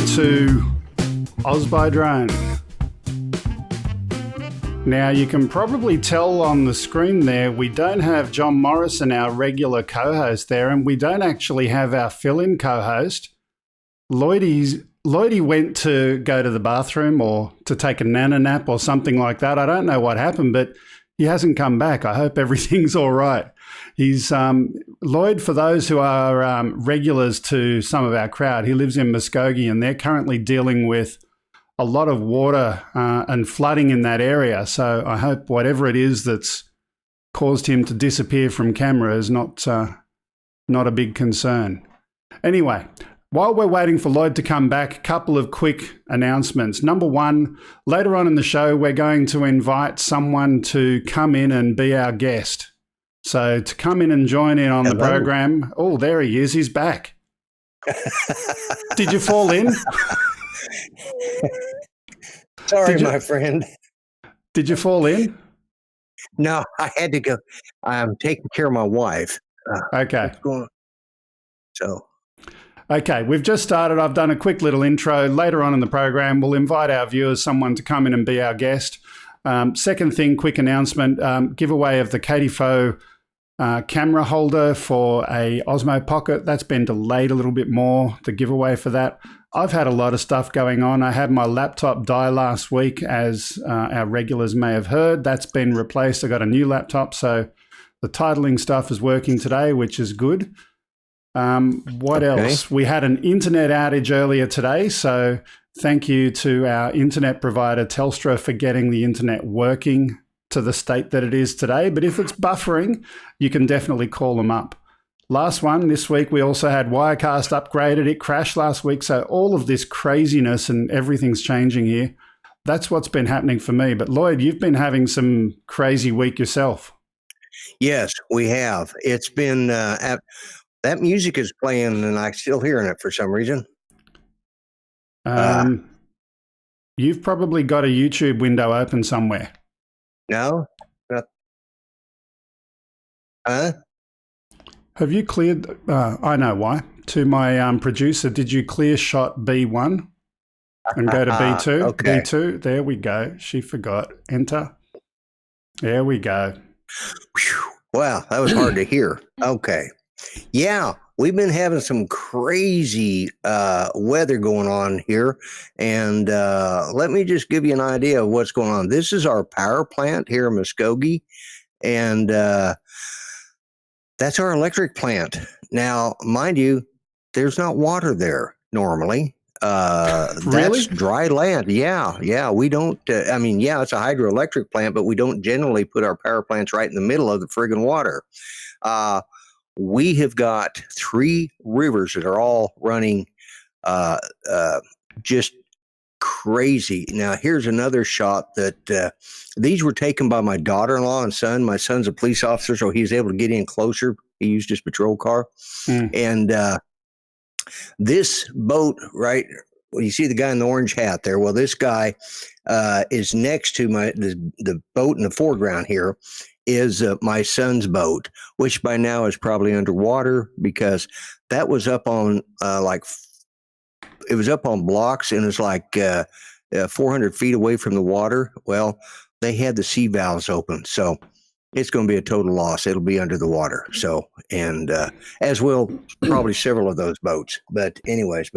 to Huseby Drone. Now, you can probably tell on the screen there, we don't have John Morrison, our regular co-host there, and we don't actually have our fill-in co-host. Lloydie went to go to the bathroom or to take a nana nap or something like that. I don't know what happened, but he hasn't come back. I hope everything's all right. He's Lloyd, for those who are regulars to some of our crowd, he lives in Muskogee, and they're currently dealing with a lot of water and flooding in that area. So I hope whatever it is that's caused him to disappear from camera is not a big concern. Anyway, while we're waiting for Lloyd to come back, a couple of quick announcements. Number one, later on in the show, we're going to invite someone to come in and be our guest. So to come in and join in on the program. Oh, there he is. He's back. Did you fall in? Sorry, my friend. Did you fall in? No, I had to go. I'm taking care of my wife. Okay. So. Okay, we've just started. I've done a quick little intro. Later on in the program, we'll invite our viewers, someone to come in and be our guest. Second thing, quick announcement, giveaway of the Katie Fo camera holder for a Osmo Pocket. That's been delayed a little bit more, the giveaway for that. I've had a lot of stuff going on. I had my laptop die last week, as our regulars may have heard. That's been replaced. I got a new laptop, so the titling stuff is working today, which is good. What else? We had an internet outage earlier today, so thank you to our internet provider, Telstra, for getting the internet working to the state that it is today. But if it's buffering, you can definitely call them up. Last one, this week, we also had Wirecast upgraded. It crashed last week, so all of this craziness and everything's changing here. That's what's been happening for me. But Lloyd, you've been having some crazy week yourself. Yes, we have. It's been... that music is playing, and I'm still hearing it for some reason. You've probably got a YouTube window open somewhere. No? Huh? Have you cleared... I know why. To my producer, did you clear shot B1 and go to B2? Okay. B2, there we go. She forgot. Enter. There we go. Whew. Wow, that was hard to hear. Okay. Yeah, we've been having some crazy weather going on here. And let me just give you an idea of what's going on. This is our power plant here in Muskogee. And that's our electric plant. Now, mind you, there's not water there normally. Really? That's dry land. Yeah. We don't, it's a hydroelectric plant, but we don't generally put our power plants right in the middle of the friggin' water. We have got 3 rivers that are all running just crazy. Now, here's another shot that these were taken by my daughter-in-law and son. My son's a police officer, so he was able to get in closer. He used his patrol car. And this boat, right, well, you see the guy in the orange hat there. Well, this guy is next to the boat in the foreground here. Is my son's boat, which by now is probably underwater because that was up on it was up on blocks and it's like 400 feet away from the water. Well, they had the sea valves open, so it's going to be a total loss. It'll be under the water. So, and as will probably several of those boats. But anyways,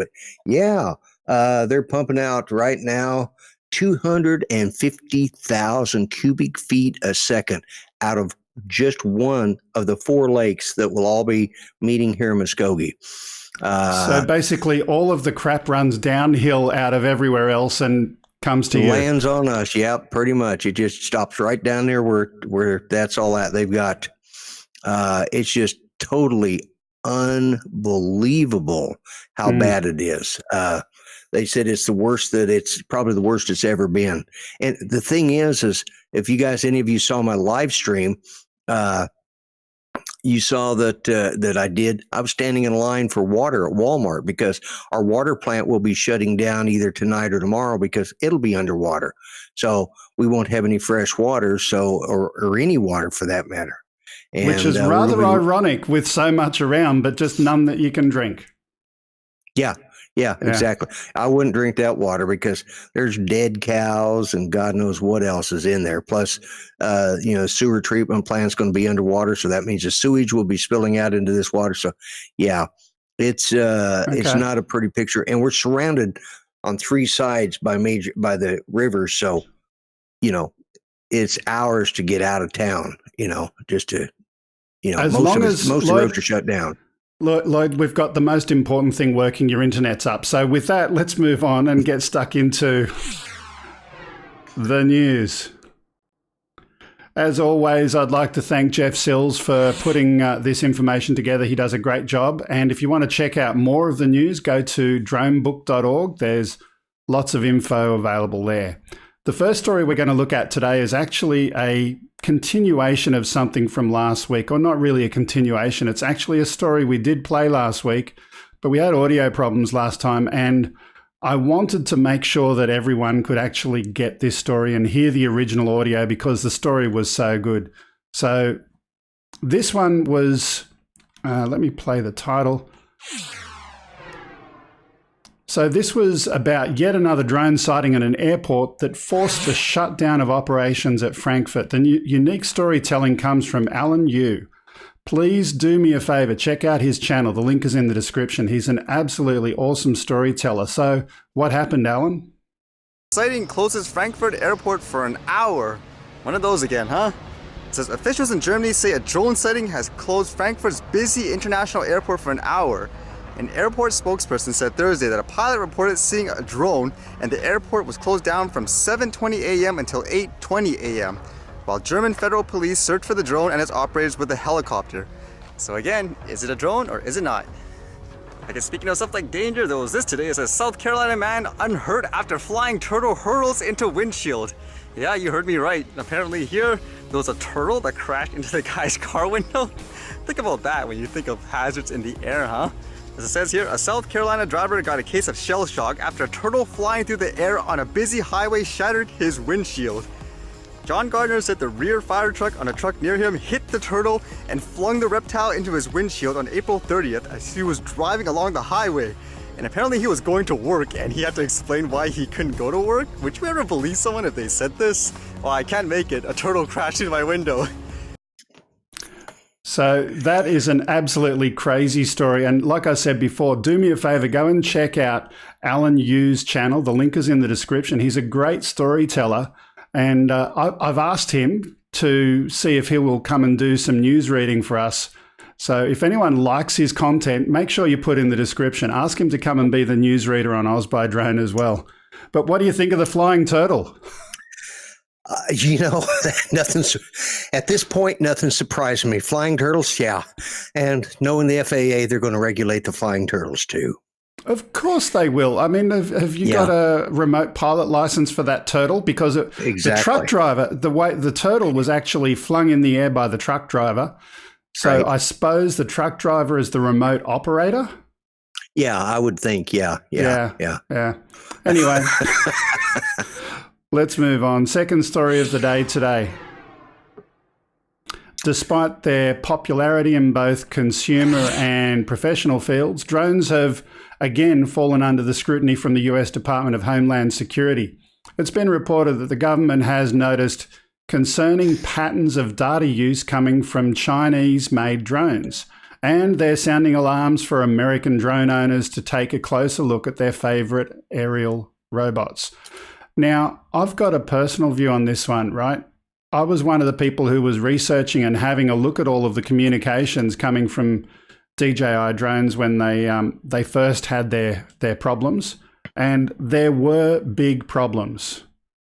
yeah, they're pumping out right now 250,000 cubic feet a second out of just one of the 4 lakes that will all be meeting here in Muskogee. So basically all of the crap runs downhill out of everywhere else and comes to you. Lands on us. Yeah, pretty much. It just stops right down there where that's all at. They've got, it's just totally unbelievable how bad it is. They said it's probably the worst it's ever been. And the thing is if you guys, any of you saw my live stream, you saw that I was standing in line for water at Walmart because our water plant will be shutting down either tonight or tomorrow because it'll be underwater. So we won't have any fresh water, or any water for that matter. And, which is rather ironic with so much around, but just none that you can drink. Yeah. Yeah, exactly. I wouldn't drink that water because there's dead cows and God knows what else is in there. Plus, sewer treatment plant's going to be underwater, so that means the sewage will be spilling out into this water. So, yeah, it's not a pretty picture, and we're surrounded on three sides by the rivers. So, it's hours to get out of town. Just to, most of the roads are shut down. Lloyd, we've got the most important thing working. Your internet's up. So with that, let's move on and get stuck into the news. As always, I'd like to thank Jeff Sills for putting this information together. He does a great job. And if you want to check out more of the news, go to dronebook.org. There's lots of info available there. The first story we're going to look at today is actually a continuation of something from last week, or not really a continuation. It's actually a story we did play last week, but we had audio problems last time, and I wanted to make sure that everyone could actually get this story and hear the original audio because the story was so good. So this one was, let me play the title. So this was about yet another drone sighting at an airport that forced the shutdown of operations at Frankfurt. The unique storytelling comes from Alan Yu. Please do me a favor, check out his channel. The link is in the description. He's an absolutely awesome storyteller. So what happened, Alan? Sighting closes Frankfurt airport for an hour. One of those again, huh? It says officials in Germany say a drone sighting has closed Frankfurt's busy international airport for an hour. An airport spokesperson said Thursday that a pilot reported seeing a drone and the airport was closed down from 7:20 a.m. until 8:20 a.m. while German federal police searched for the drone and its operators with a helicopter. So again, is it a drone or is it not? I guess speaking of stuff like danger, there was this today. It says South Carolina man unhurt after flying turtle hurtles into windshield. Yeah, you heard me right. Apparently here, there was a turtle that crashed into the guy's car window. Think about that when you think of hazards in the air, huh? As it says here, a South Carolina driver got a case of shell shock after a turtle flying through the air on a busy highway shattered his windshield. John Gardner said the rear fire truck on a truck near him hit the turtle and flung the reptile into his windshield on April 30th as he was driving along the highway. And apparently he was going to work and he had to explain why he couldn't go to work. Would you ever believe someone if they said this? Well, I can't make it. A turtle crashed into my window. So that is an absolutely crazy story. And like I said before, do me a favor, go and check out Alan Yu's channel. The link is in the description. He's a great storyteller. And I've asked him to see if he will come and do some news reading for us. So if anyone likes his content, make sure you put in the description. Ask him to come and be the newsreader on Oz by Drone as well. But what do you think of the flying turtle? At this point, nothing surprised me. Flying turtles, yeah. And knowing the FAA, they're going to regulate the flying turtles too. Of course they will. I mean, have you got a remote pilot license for that turtle? Because the truck driver, the turtle was actually flung in the air by the truck driver. So I suppose the truck driver is the remote operator? Yeah, I would think. Yeah. Anyway, let's move on. Second story of the day today. Despite their popularity in both consumer and professional fields, drones have again fallen under the scrutiny from the US Department of Homeland Security. It's been reported that the government has noticed concerning patterns of data use coming from Chinese-made drones, and they're sounding alarms for American drone owners to take a closer look at their favorite aerial robots. Now, I've got a personal view on this one, right? I was one of the people who was researching and having a look at all of the communications coming from DJI drones when they first had their problems, and there were big problems.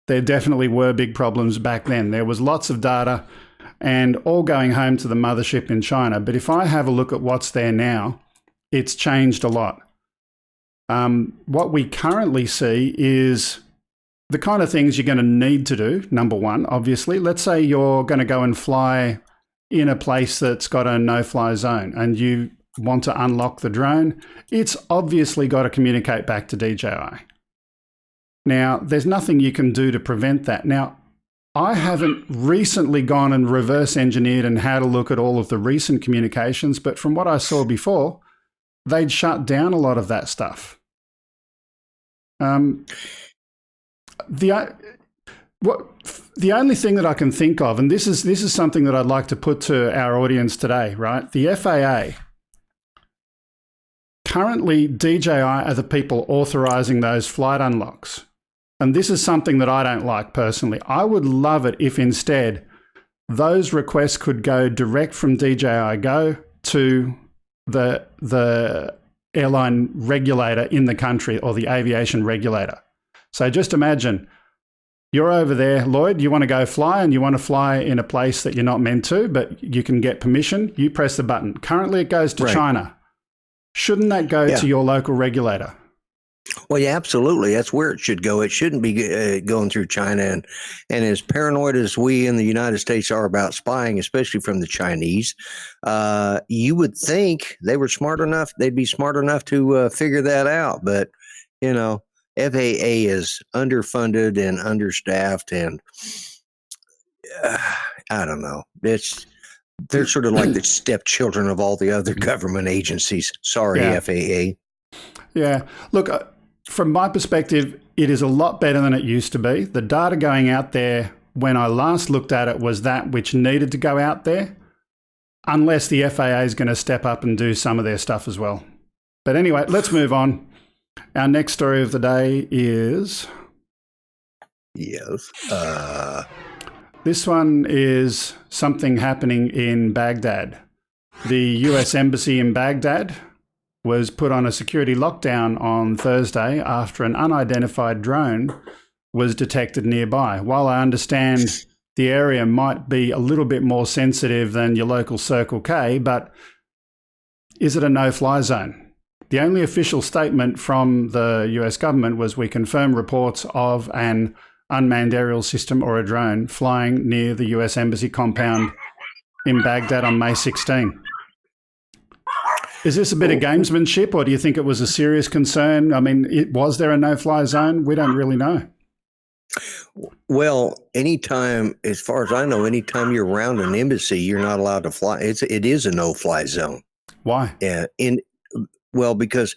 There definitely were big problems back then. There was lots of data and all going home to the mothership in China. But if I have a look at what's there now, it's changed a lot. What we currently see is the kind of things you're going to need to do. Number one, obviously, let's say you're going to go and fly in a place that's got a no-fly zone and you want to unlock the drone. It's obviously got to communicate back to DJI. Now, there's nothing you can do to prevent that. Now, I haven't recently gone and reverse engineered and had a look at all of the recent communications, but from what I saw before, they'd shut down a lot of that stuff. The the only thing that I can think of, and this is something that I'd like to put to our audience today, right? The FAA, currently DJI are the people authorizing those flight unlocks. And this is something that I don't like personally. I would love it if instead those requests could go direct from DJI Go to the airline regulator in the country, or the aviation regulator. So just imagine, you're over there, Lloyd, you want to go fly, and you want to fly in a place that you're not meant to, but you can get permission. You press the button. Currently it goes to China. Shouldn't that go to your local regulator? Well, yeah, absolutely. That's where it should go. It shouldn't be going through China. And as paranoid as we in the United States are about spying, especially from the Chinese, you would think they were smart enough. They'd be smart enough to figure that out. But, you know, FAA is underfunded and understaffed, and I don't know. They're sort of like the stepchildren of all the other government agencies. Sorry, FAA. Yeah. Look, from my perspective, it is a lot better than it used to be. The data going out there when I last looked at it was that which needed to go out there, unless the FAA is going to step up and do some of their stuff as well. But anyway, let's move on. Our next story of the day is... Yes. This one is something happening in Baghdad. The US Embassy in Baghdad was put on a security lockdown on Thursday after an unidentified drone was detected nearby. While I understand the area might be a little bit more sensitive than your local Circle K, but is it a no-fly zone? The only official statement from the US government was, we confirm reports of an unmanned aerial system or a drone flying near the US Embassy compound in Baghdad on May 16. Is this a bit of gamesmanship, or do you think it was a serious concern? I mean, was there a no-fly zone? We don't really know. Well, anytime, as far as I know, anytime you're around an embassy, you're not allowed to fly. It is a no-fly zone. Why? Yeah, because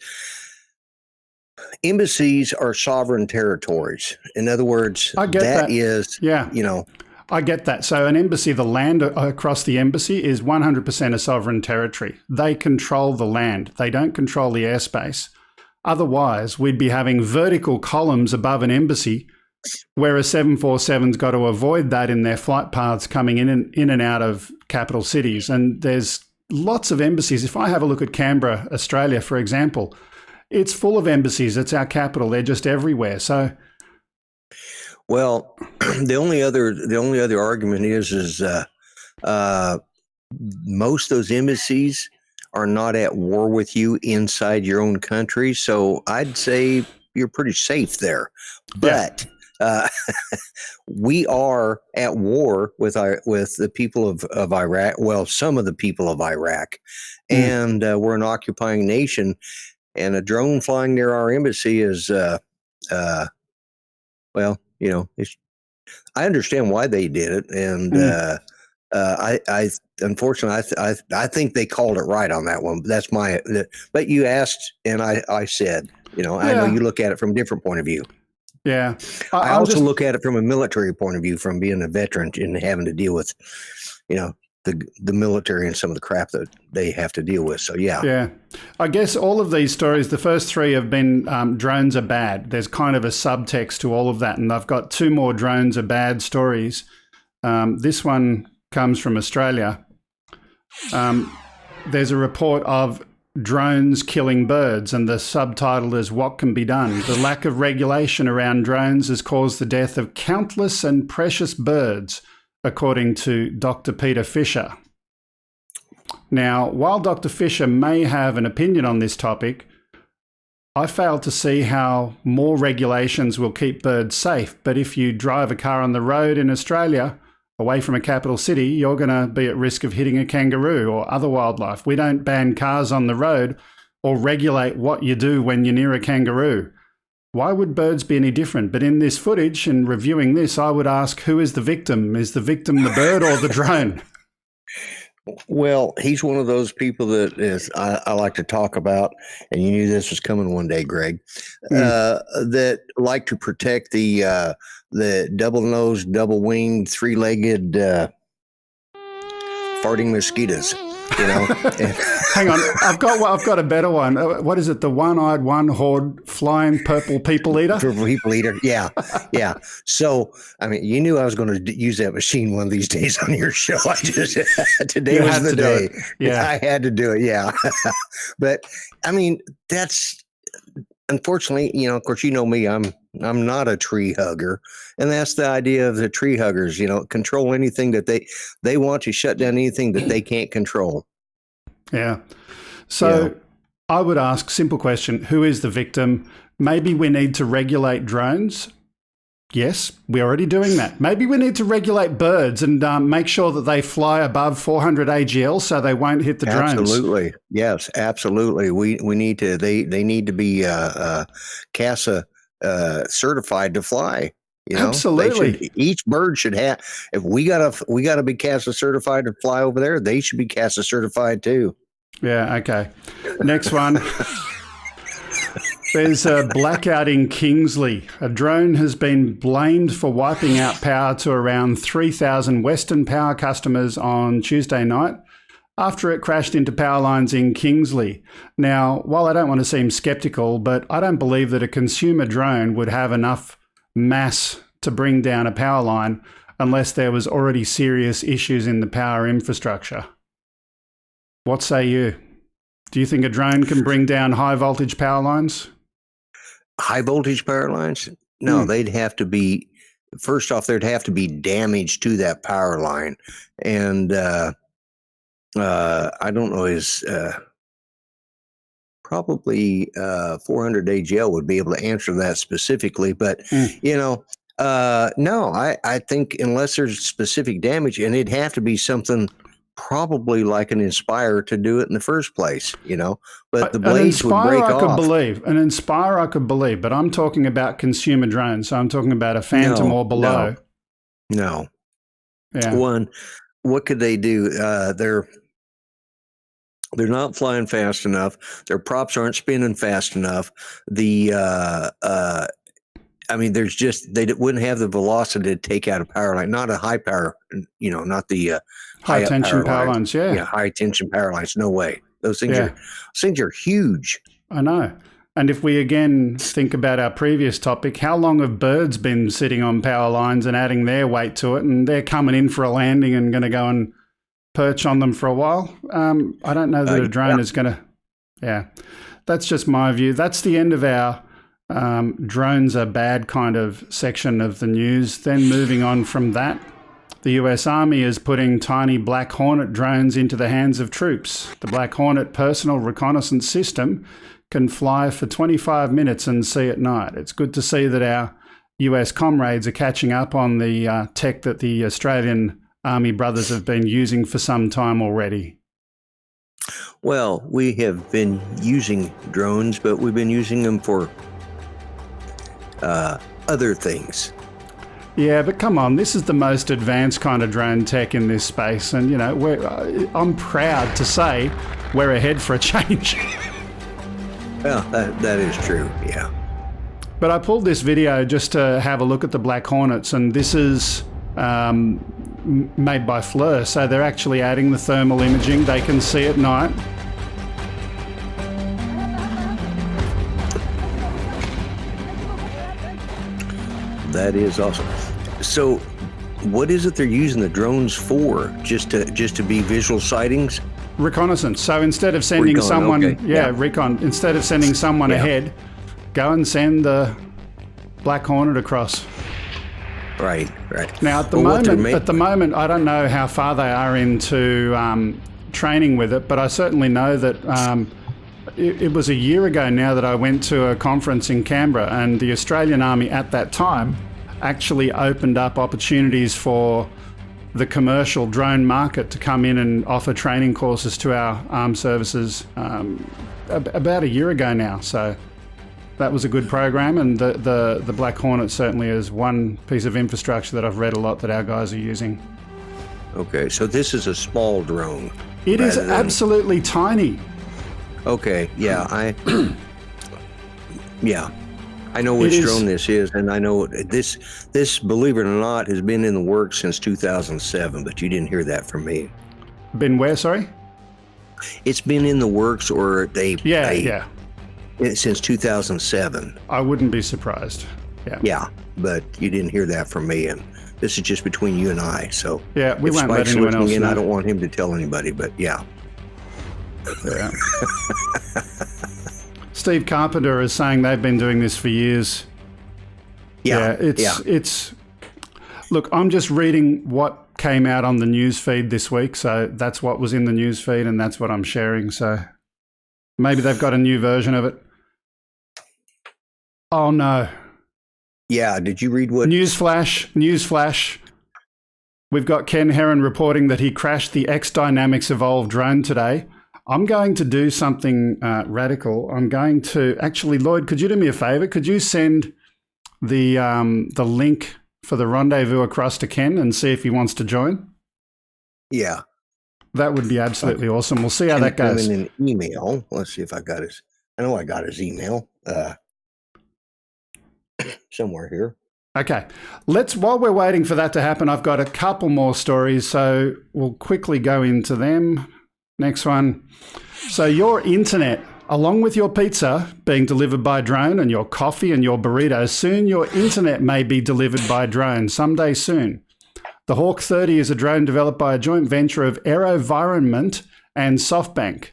embassies are sovereign territories. In other words, I get that. You know. I get that. So an embassy, the land across the embassy is 100% a sovereign territory. They control the land. They don't control the airspace. Otherwise, we'd be having vertical columns above an embassy, whereas 747's got to avoid that in their flight paths coming in and out of capital cities. And there's lots of embassies. If I have a look at Canberra, Australia, for example, it's full of embassies. It's our capital. They're just everywhere. So... Well, the only other argument is most of those embassies are not at war with you inside your own country, so I'd say you're pretty safe there. But we are at war with the people of Iraq. Well, some of the people of Iraq, and we're an occupying nation, and a drone flying near our embassy is well. You know, I understand why they did it, and I unfortunately I think they called it right on that one. That's but you asked, and I said, you know, I know you look at it from a different point of view. Yeah, I also look at it from a military point of view, from being a veteran and having to deal with, you know, the military and some of the crap that they have to deal with. So, yeah. I guess all of these stories, the first three have been drones are bad. There's kind of a subtext to all of that. And I've got two more drones are bad stories. This one comes from Australia. There's a report of drones killing birds, and the subtitle is "What Can Be Done? The lack of regulation around drones has caused the death of countless and precious birds," according to Dr. Peter Fisher. Now, while Dr. Fisher may have an opinion on this topic, I fail to see how more regulations will keep birds safe. But if you drive a car on the road in Australia, away from a capital city, you're going to be at risk of hitting a kangaroo or other wildlife. We don't ban cars on the road or regulate what you do when you're near a kangaroo. Why would birds be any different? But in this footage and reviewing this, I would ask, who is the victim? Is the victim the bird or the drone? Well, he's one of those people that is I like to talk about, and you knew this was coming one day, Greg. That like to protect the double-nosed, double-winged, three-legged farting mosquitoes. You know. Hang on, I've got a better one. What is it? The one-eyed, one-horned, flying purple people eater. Purple people eater. Yeah, yeah. So, I mean, you knew I was going to use that machine one of these days on your show. I just today was the day. Yeah, I had to do it. Yeah, but I mean, that's unfortunately, you know. Of course, you know me. I'm not a tree hugger, and that's the idea of the tree huggers. You know, control anything that they want to shut down anything that they can't control. Yeah. So I would ask, simple question, who is the victim? Maybe we need to regulate drones. Yes, we're already doing that. Maybe we need to regulate birds and make sure that they fly above 400 AGL so they won't hit the drones. Absolutely. Yes, absolutely. We need to, they need to be CASA certified to fly. You know, absolutely. Each bird should have. If we gotta be CASA certified to fly over there, they should be CASA certified too. Yeah. Okay. Next one. There's a blackout in Kingsley. A drone has been blamed for wiping out power to around 3,000 Western Power customers on Tuesday night after it crashed into power lines in Kingsley. Now, while I don't want to seem skeptical, but I don't believe that a consumer drone would have enough mass to bring down a power line unless there was already serious issues in the power infrastructure. What say you? Do you think a drone can bring down high voltage power lines? High voltage power lines? No, they'd have to be, first off, there'd have to be damage to that power line. And I don't know, is probably 400 AGL would be able to answer that specifically. But, you know, no, I think unless there's specific damage, and it'd have to be something probably like an Inspire to do it in the first place, you know, but the blades would break off. An Inspire I could believe, but I'm talking about consumer drones. So I'm talking about a Phantom or below. No. Yeah. One, what could they do? They're not flying fast enough. Their props aren't spinning fast enough. I mean, there's just, they wouldn't have the velocity to take out a power line, not a high power, you know, not the high tension power lines. Yeah, high tension power lines. No way. Those things are huge. I know. And if we again think about our previous topic, how long have birds been sitting on power lines and adding their weight to it, and they're coming in for a landing and going to go and perch on them for a while? I don't know that a drone is going to. Yeah, that's just my view. That's the end of our drones are bad kind of section of the news. Then moving on from that, the US Army is putting tiny Black Hornet drones into the hands of troops. The Black Hornet personal reconnaissance system can fly for 25 minutes and see at night. It's good to see that our US comrades are catching up on the tech that the Australian Army brothers have been using for some time already. Well, we have been using drones, but we've been using them for other things. Yeah, but come on, this is the most advanced kind of drone tech in this space, and you know, I'm proud to say we're ahead for a change. Well, that is true, yeah. But I pulled this video just to have a look at the Black Hornets, and this is made by Fleur, so they're actually adding the thermal imaging. They can see at night. That is awesome. So, what is it they're using the drones for? Just to be visual sightings? Reconnaissance. So instead of sending someone, recon. Instead of sending someone ahead, go and send the Black Hornet across. Right. Now at the moment, I don't know how far they are into training with it, but I certainly know that. It was a year ago now that I went to a conference in Canberra, and the Australian Army at that time actually opened up opportunities for the commercial drone market to come in and offer training courses to our armed services about a year ago now. So that was a good program, and the Black Hornet certainly is one piece of infrastructure that I've read a lot that our guys are using. Okay, so this is a small drone. It is absolutely tiny. Okay, yeah, yeah. I know which drone this is, and I know this, believe it or not, has been in the works since 2007, but you didn't hear that from me. Been where, sorry? It's been in the works, or since 2007. I wouldn't be surprised. Yeah, but you didn't hear that from me, and this is just between you and I, so. Yeah, we won't let anyone else know. I don't want him to tell anybody, but yeah. Yeah. Steve Carpenter is saying they've been doing this for years. It's. Look, I'm just reading what came out on the news feed this week, so that's what was in the news feed, and that's what I'm sharing. So maybe they've got a new version of it. Oh no! Yeah, did you read what? Newsflash. We've got Ken Heron reporting that he crashed the X Dynamics Evolve drone today. I'm going to do something radical. I'm going to actually, Lloyd, could you do me a favor? Could you send the link for the rendezvous across to Ken and see if he wants to join? Yeah, that would be absolutely awesome. We'll see how that goes. In an email. Let's see if I got his. I know I got his email somewhere here. Okay, while we're waiting for that to happen, I've got a couple more stories, so we'll quickly go into them. Next one. So your internet, along with your pizza being delivered by drone and your coffee and your burritos, soon your internet may be delivered by drone someday soon. The Hawk 30 is a drone developed by a joint venture of AeroVironment and SoftBank.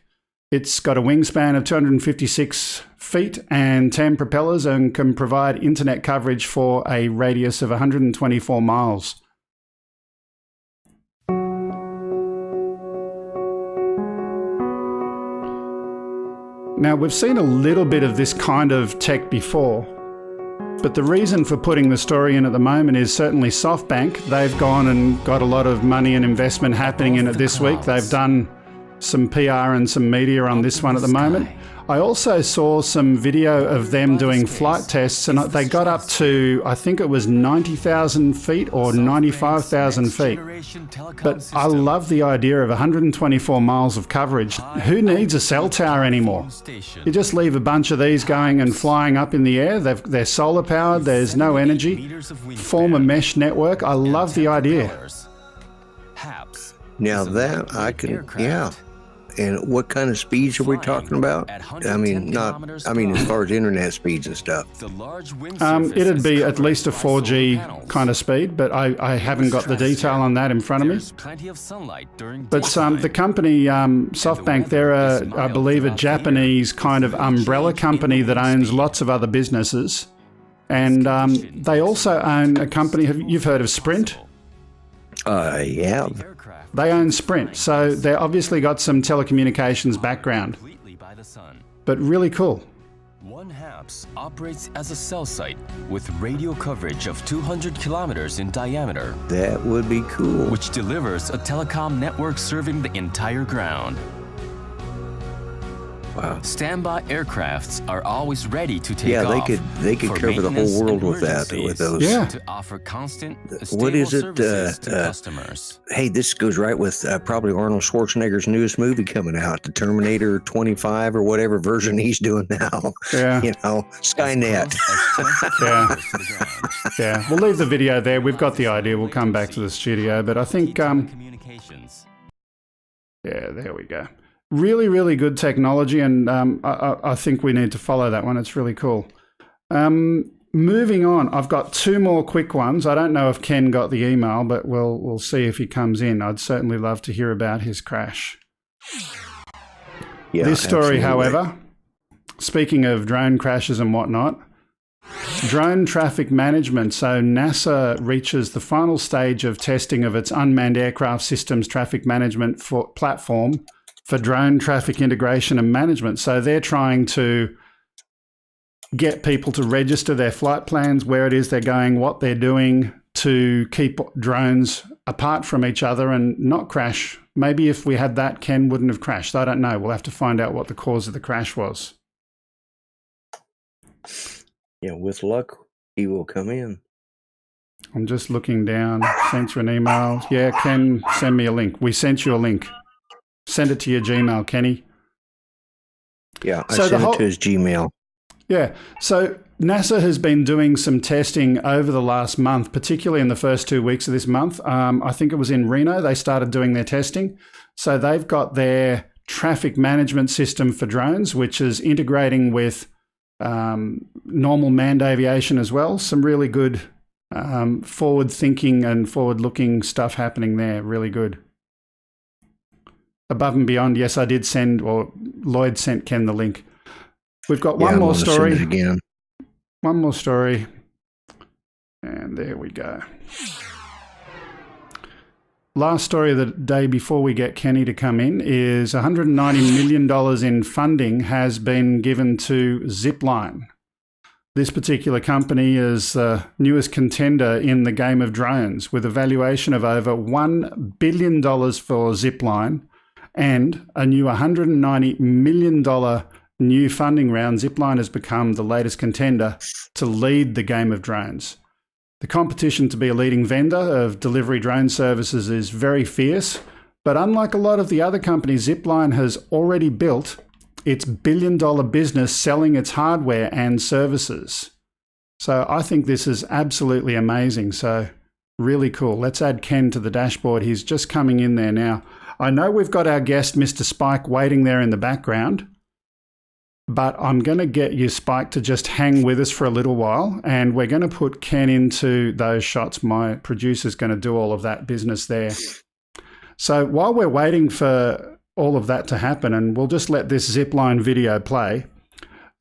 It's got a wingspan of 256 feet and 10 propellers and can provide internet coverage for a radius of 124 miles. Now, we've seen a little bit of this kind of tech before, but the reason for putting the story in at the moment is certainly SoftBank. They've gone and got a lot of money and investment happening in it this week. They've done some PR and some media on this one at the moment. I also saw some video of them doing flight tests, and they got up to, I think it was 90,000 feet or 95,000 feet. But I love the idea of 124 miles of coverage. Who needs a cell tower anymore? You just leave a bunch of these going and flying up in the air. They're solar powered, there's no energy. Form a mesh network. I love the idea. Now that I can, yeah. And what kind of speeds are we talking about? I mean, as far as internet speeds and stuff. It'd be at least a 4G kind of speed, but I haven't got the detail on that in front of me. But the company, SoftBank, they're, I believe, a Japanese kind of umbrella company that owns lots of other businesses. And they also own a company, you've heard of Sprint? Yeah. They own Sprint, so they've obviously got some telecommunications background. But really cool. One HAPS operates as a cell site with radio coverage of 200 kilometers in diameter. That would be cool. Which delivers a telecom network serving the entire ground. Wow. Standby aircrafts are always ready to take off. Yeah, they could cover the whole world with that, with those. Yeah. To offer constant, what is it? services to customers. Hey, this goes right with probably Arnold Schwarzenegger's newest movie coming out, the Terminator 25 or whatever version he's doing now. Yeah. You know, Skynet. Yeah. We'll leave the video there. We've got the idea. We'll come back to the studio, but I think yeah, there we go. Really, really good technology, and I think we need to follow that one. It's really cool. Moving on, I've got two more quick ones. I don't know if Ken got the email, but we'll see if he comes in. I'd certainly love to hear about his crash. Yeah, this story, absolutely. however, speaking of drone crashes and whatnot, drone traffic management. So NASA reaches the final stage of testing of its unmanned aircraft systems traffic management platform for drone traffic integration and management. So they're trying to get people to register their flight plans, where it is they're going, what they're doing, to keep drones apart from each other and not crash. Maybe if we had that, Ken wouldn't have crashed. I don't know. We'll have to find out what the cause of the crash was. Yeah, with luck, he will come in. I'm just looking down. Sent you an email. Yeah, Ken, send me a link. We sent you a link. Send it to your Gmail, Kenny. Yeah, I sent it to his Gmail. Yeah. So NASA has been doing some testing over the last month, particularly in the first 2 weeks of this month. I think it was in Reno. They started doing their testing. So they've got their traffic management system for drones, which is integrating with normal manned aviation as well. Some really good forward thinking and forward looking stuff happening there. Really good. Above and beyond, yes, I did send, or Lloyd sent Ken the link. We've got one more story. Send it again. One more story. And there we go. Last story of the day before we get Kenny to come in is $190 million in funding has been given to Zipline. This particular company is the newest contender in the game of drones with a valuation of over $1 billion for Zipline and a new $190 million new funding round. Zipline has become the latest contender to lead the game of drones. The competition to be a leading vendor of delivery drone services is very fierce, but unlike a lot of the other companies, Zipline has already built its billion-dollar business selling its hardware and services. So I think this is absolutely amazing. So really cool. Let's add Ken to the dashboard. He's just coming in there now. I know we've got our guest, Mr. Spike, waiting there in the background, but I'm going to get you, Spike, to just hang with us for a little while, and we're going to put Ken into those shots. My producer's going to do all of that business there. So while we're waiting for all of that to happen, and we'll just let this Zipline video play,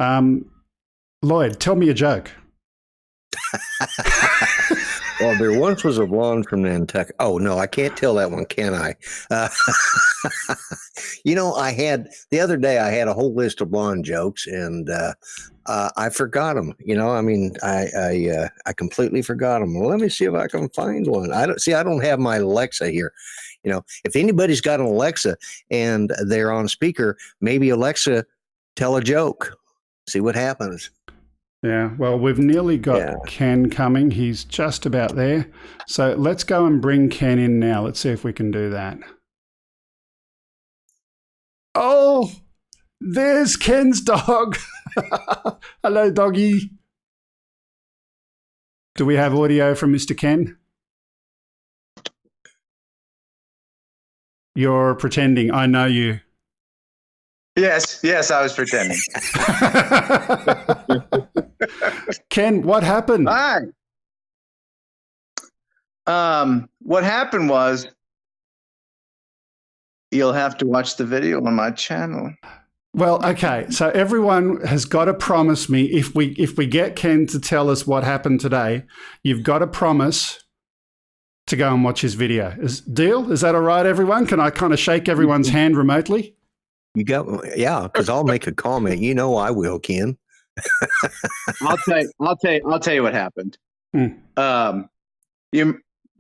Lloyd, tell me a joke. Well, there once was a blonde from Nantucket. Oh, no, I can't tell that one, can I? The other day I had a whole list of blonde jokes, and I forgot them. I completely forgot them. Well, let me see if I can find one. I don't have my Alexa here. If anybody's got an Alexa and they're on speaker, maybe Alexa, tell a joke. See what happens. Yeah, well, we've nearly got Ken coming. He's just about there. So let's go and bring Ken in now. Let's see if we can do that. Oh, there's Ken's dog. Hello, doggy. Do we have audio from Mr. Ken? You're pretending. I know you. Yes, I was pretending. Ken, what happened? Hi. What happened was, you'll have to watch the video on my channel. Well, okay. So everyone has got to promise me, if we get Ken to tell us what happened today, you've got to promise to go and watch his video. Deal? Is that all right, everyone? Can I kind of shake everyone's hand remotely? Because I'll make a comment. I will, Ken. I'll tell you what happened.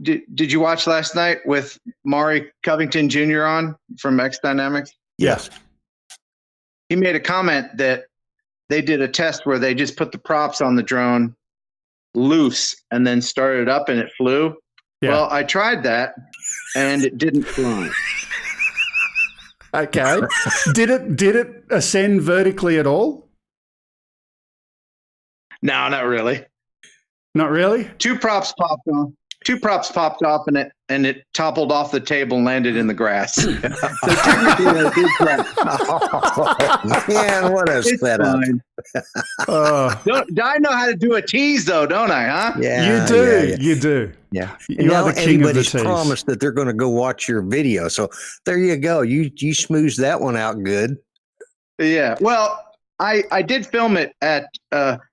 Did you watch last night with Maury Covington Jr. on from X Dynamics? Yes. He made a comment that they did a test where they just put the props on the drone loose and then started up and it flew. Yeah. Well, I tried that and it didn't fly. Okay. Did it ascend vertically at all? No, not really. Not really? Two props popped off and it toppled off the table and landed in the grass. So technically a big crash. Oh, man, what a setup. I know how to do a tease though, don't I, huh? Yeah. You do. Yeah. You do. Yeah. You are the king of the tease. Promised that they're going to go watch your video. So there you go. You smoothed that one out good. Yeah. Well, I did film it at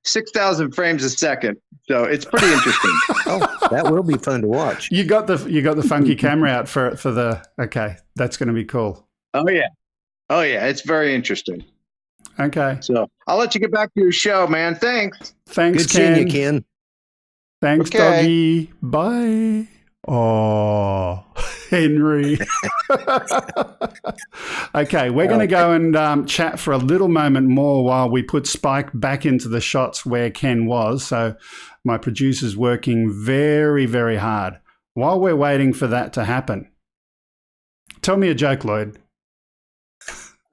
6,000 frames a second, so it's pretty interesting. Oh, that will be fun to watch. You got the funky camera out for the. Okay, that's going to be cool. Oh yeah, it's very interesting. Okay, so I'll let you get back to your show, man. Thanks. Thanks, Good Ken. seeing you, Ken. Thanks, doggy. Bye. Oh. Henry. Okay, we're going to go and chat for a little moment more while we put Spike back into the shots where Ken was. So my producer's working very, very hard. While we're waiting for that to happen, tell me a joke, Lloyd.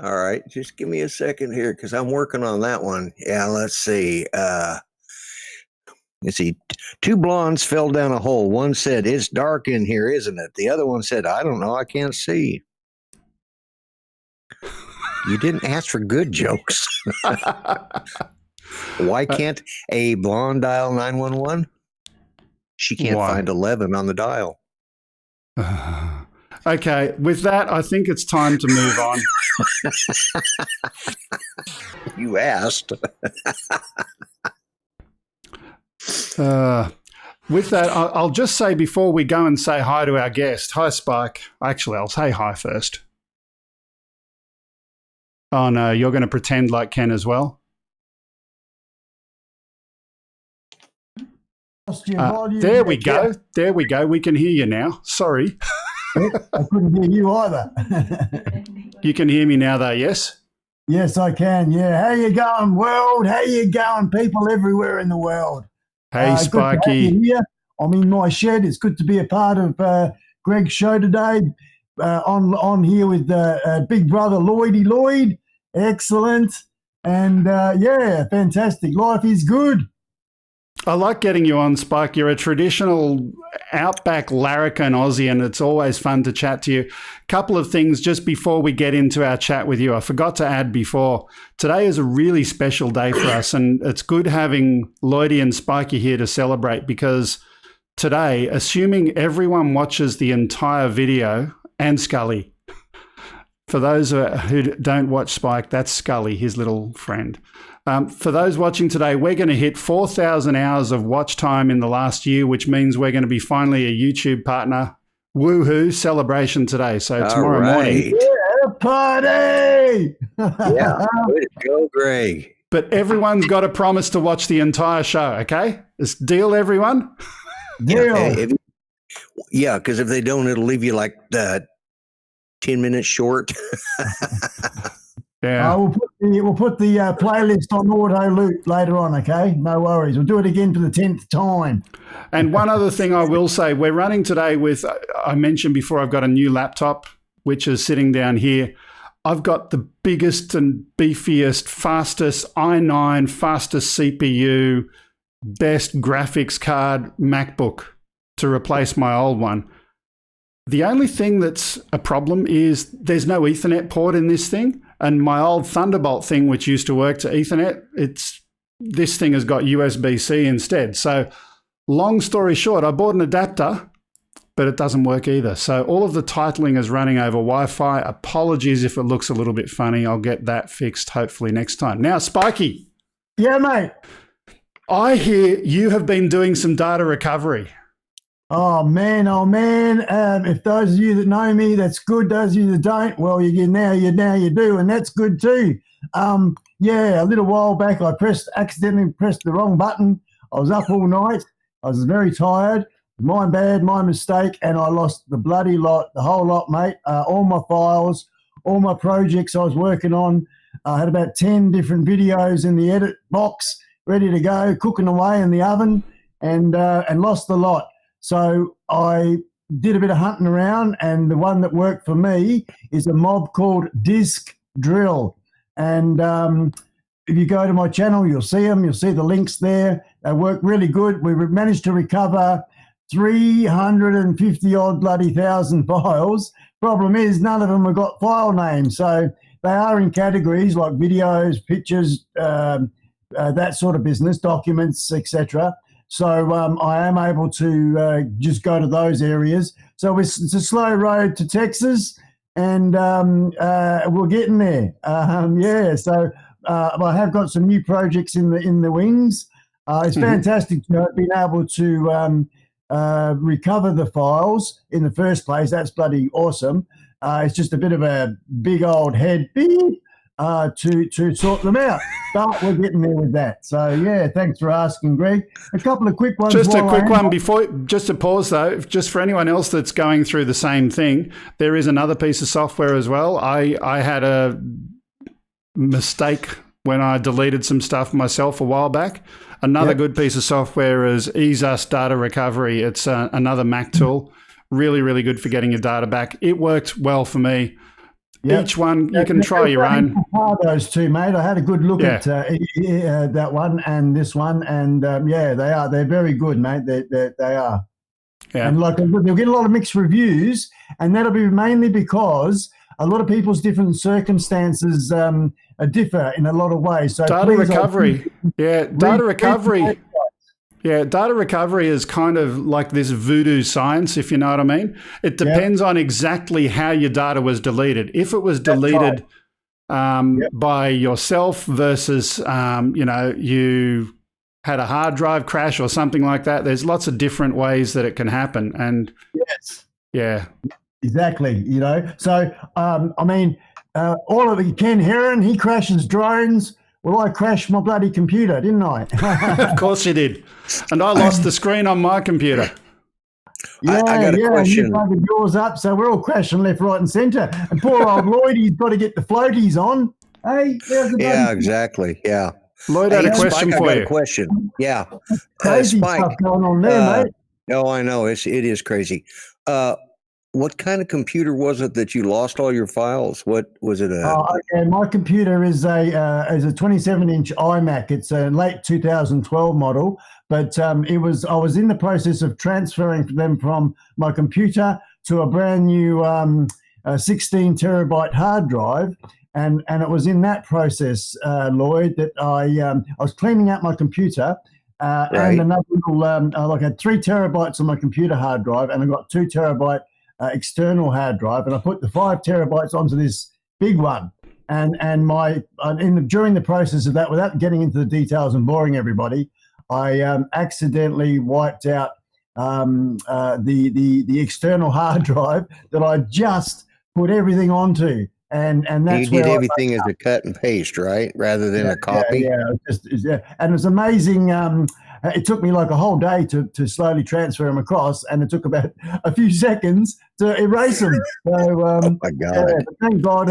All right, just give me a second here because I'm working on that one. Yeah, let's see. Let's see. Two blondes fell down a hole. One said, "It's dark in here, isn't it?" The other one said, "I don't know. I can't see." You didn't ask for good jokes. Why can't a blonde dial 911? She can't find 11 on the dial. Okay, with that, I think it's time to move on. You asked. With that, I'll just say before we go and say hi to our guest, hi, Spike. Actually, I'll say hi first. Oh, no, you're going to pretend like Ken as well? There we go. There we go. We can hear you now. Sorry. I couldn't hear you either. You can hear me now, though, yes? Yes, I can, yeah. How you going, world? How you going, people everywhere in the world? Hey, Sparky. I'm in my shed. It's good to be a part of Greg's show today. On here with big brother Lloyd. Excellent. And, yeah, fantastic. Life is good. I like getting you on, Spike. You're a traditional outback larrikin Aussie, and it's always fun to chat to you. Couple of things just before we get into our chat with you. I forgot to add before. Today is a really special day for us, and it's good having Lloydie and Spikey here to celebrate because today, assuming everyone watches the entire video, and Scully. For those who don't watch Spike, that's Scully, his little friend. For those watching today, we're going to hit 4,000 hours of watch time in the last year, which means we're going to be finally a YouTube partner. Woohoo, celebration today. So tomorrow morning. Yeah, party! Yeah, way to go, Greg. But everyone's got to promise to watch the entire show, okay? This deal, everyone? Deal. Yeah, because if they don't, it'll leave you like 10 minutes short. Yeah. We'll put the playlist on auto loop later on, okay? No worries. We'll do it again for the 10th time. And one other thing I will say, we're running today with, I mentioned before, I've got a new laptop, which is sitting down here. I've got the biggest and beefiest, fastest i9, fastest CPU, best graphics card MacBook to replace my old one. The only thing that's a problem is there's no Ethernet port in this thing. And my old Thunderbolt thing, which used to work to Ethernet, this thing has got USB-C instead. So long story short, I bought an adapter, but it doesn't work either. So all of the titling is running over Wi-Fi. Apologies if it looks a little bit funny. I'll get that fixed hopefully next time. Now, Spikey. Yeah, mate. I hear you have been doing some data recovery. Oh, man. If those of you that know me, that's good. Those of you that don't, well, you do, and that's good too. Yeah, a little while back, I accidentally pressed the wrong button. I was up all night. I was very tired. My bad, my mistake, and I lost the bloody lot, the whole lot, mate. All my files, all my projects I was working on. I had about 10 different videos in the edit box ready to go, cooking away in the oven, and lost the lot. So I did a bit of hunting around, and the one that worked for me is a mob called Disc Drill. And if you go to my channel, you'll see them. You'll see the links there. They work really good. We managed to recover 350-odd bloody thousand files. Problem is, none of them have got file names. So they are in categories like videos, pictures, that sort of business, documents, etc. So I am able to just go to those areas. So it's a slow road to Texas, and we're getting there. Yeah, so I have got some new projects in the wings. It's fantastic, being able to recover the files in the first place. That's bloody awesome. It's just a bit of a big old head beep, to sort them out. But we're getting there with that. So, yeah, thanks for asking, Greg. A couple of quick ones. Just a quick one before, just to pause though, just for anyone else that's going through the same thing, there is another piece of software as well. I had a mistake when I deleted some stuff myself a while back. Another good piece of software is EaseUS Data Recovery. It's another Mac tool. Really, really good for getting your data back. It worked well for me. Yep. Each one, you can try your own. Those two, mate. I had a good look at that one and this one, and they're very good, mate. They are. Yeah. And they'll get a lot of mixed reviews, and that'll be mainly because a lot of people's different circumstances differ in a lot of ways. So data recovery, data recovery. Yeah, data recovery is kind of like this voodoo science, if you know what I mean. It depends on exactly how your data was deleted. If it was deleted by yourself versus, you had a hard drive crash or something like that, there's lots of different ways that it can happen. And exactly, So, all of it, Ken Heron, he crashes drones. Well, I crashed my bloody computer, didn't I? Of course you did. And I lost the screen on my computer. I got a question. You covered yours up, so we're all crashing left, right and centre. And poor old Lloyd, he's got to get the floaties on. Hey, exactly. Yeah. Lloyd had a question for you. I got a question. Yeah. Crazy stuff going on there, mate. Oh, I know. It is crazy. What kind of computer was it that you lost all your files? What was it? My computer is a 27-inch iMac. It's a late 2012 model, but I was in the process of transferring them from my computer to a brand new 16 terabyte hard drive, and it was in that process, Lloyd, that I was cleaning out my computer. And another little, I had 3 terabytes on my computer hard drive, and I got 2 terabyte external hard drive, and I put the 5 terabytes onto this big one. And during the process of that, without getting into the details and boring everybody, I accidentally wiped out the external hard drive that I just put everything onto. And that's you did everything as a cut and paste, right, rather than a copy. And it was amazing. It took me like a whole day to slowly transfer them across, and it took about a few seconds to erase them. So, oh my God! Thank God.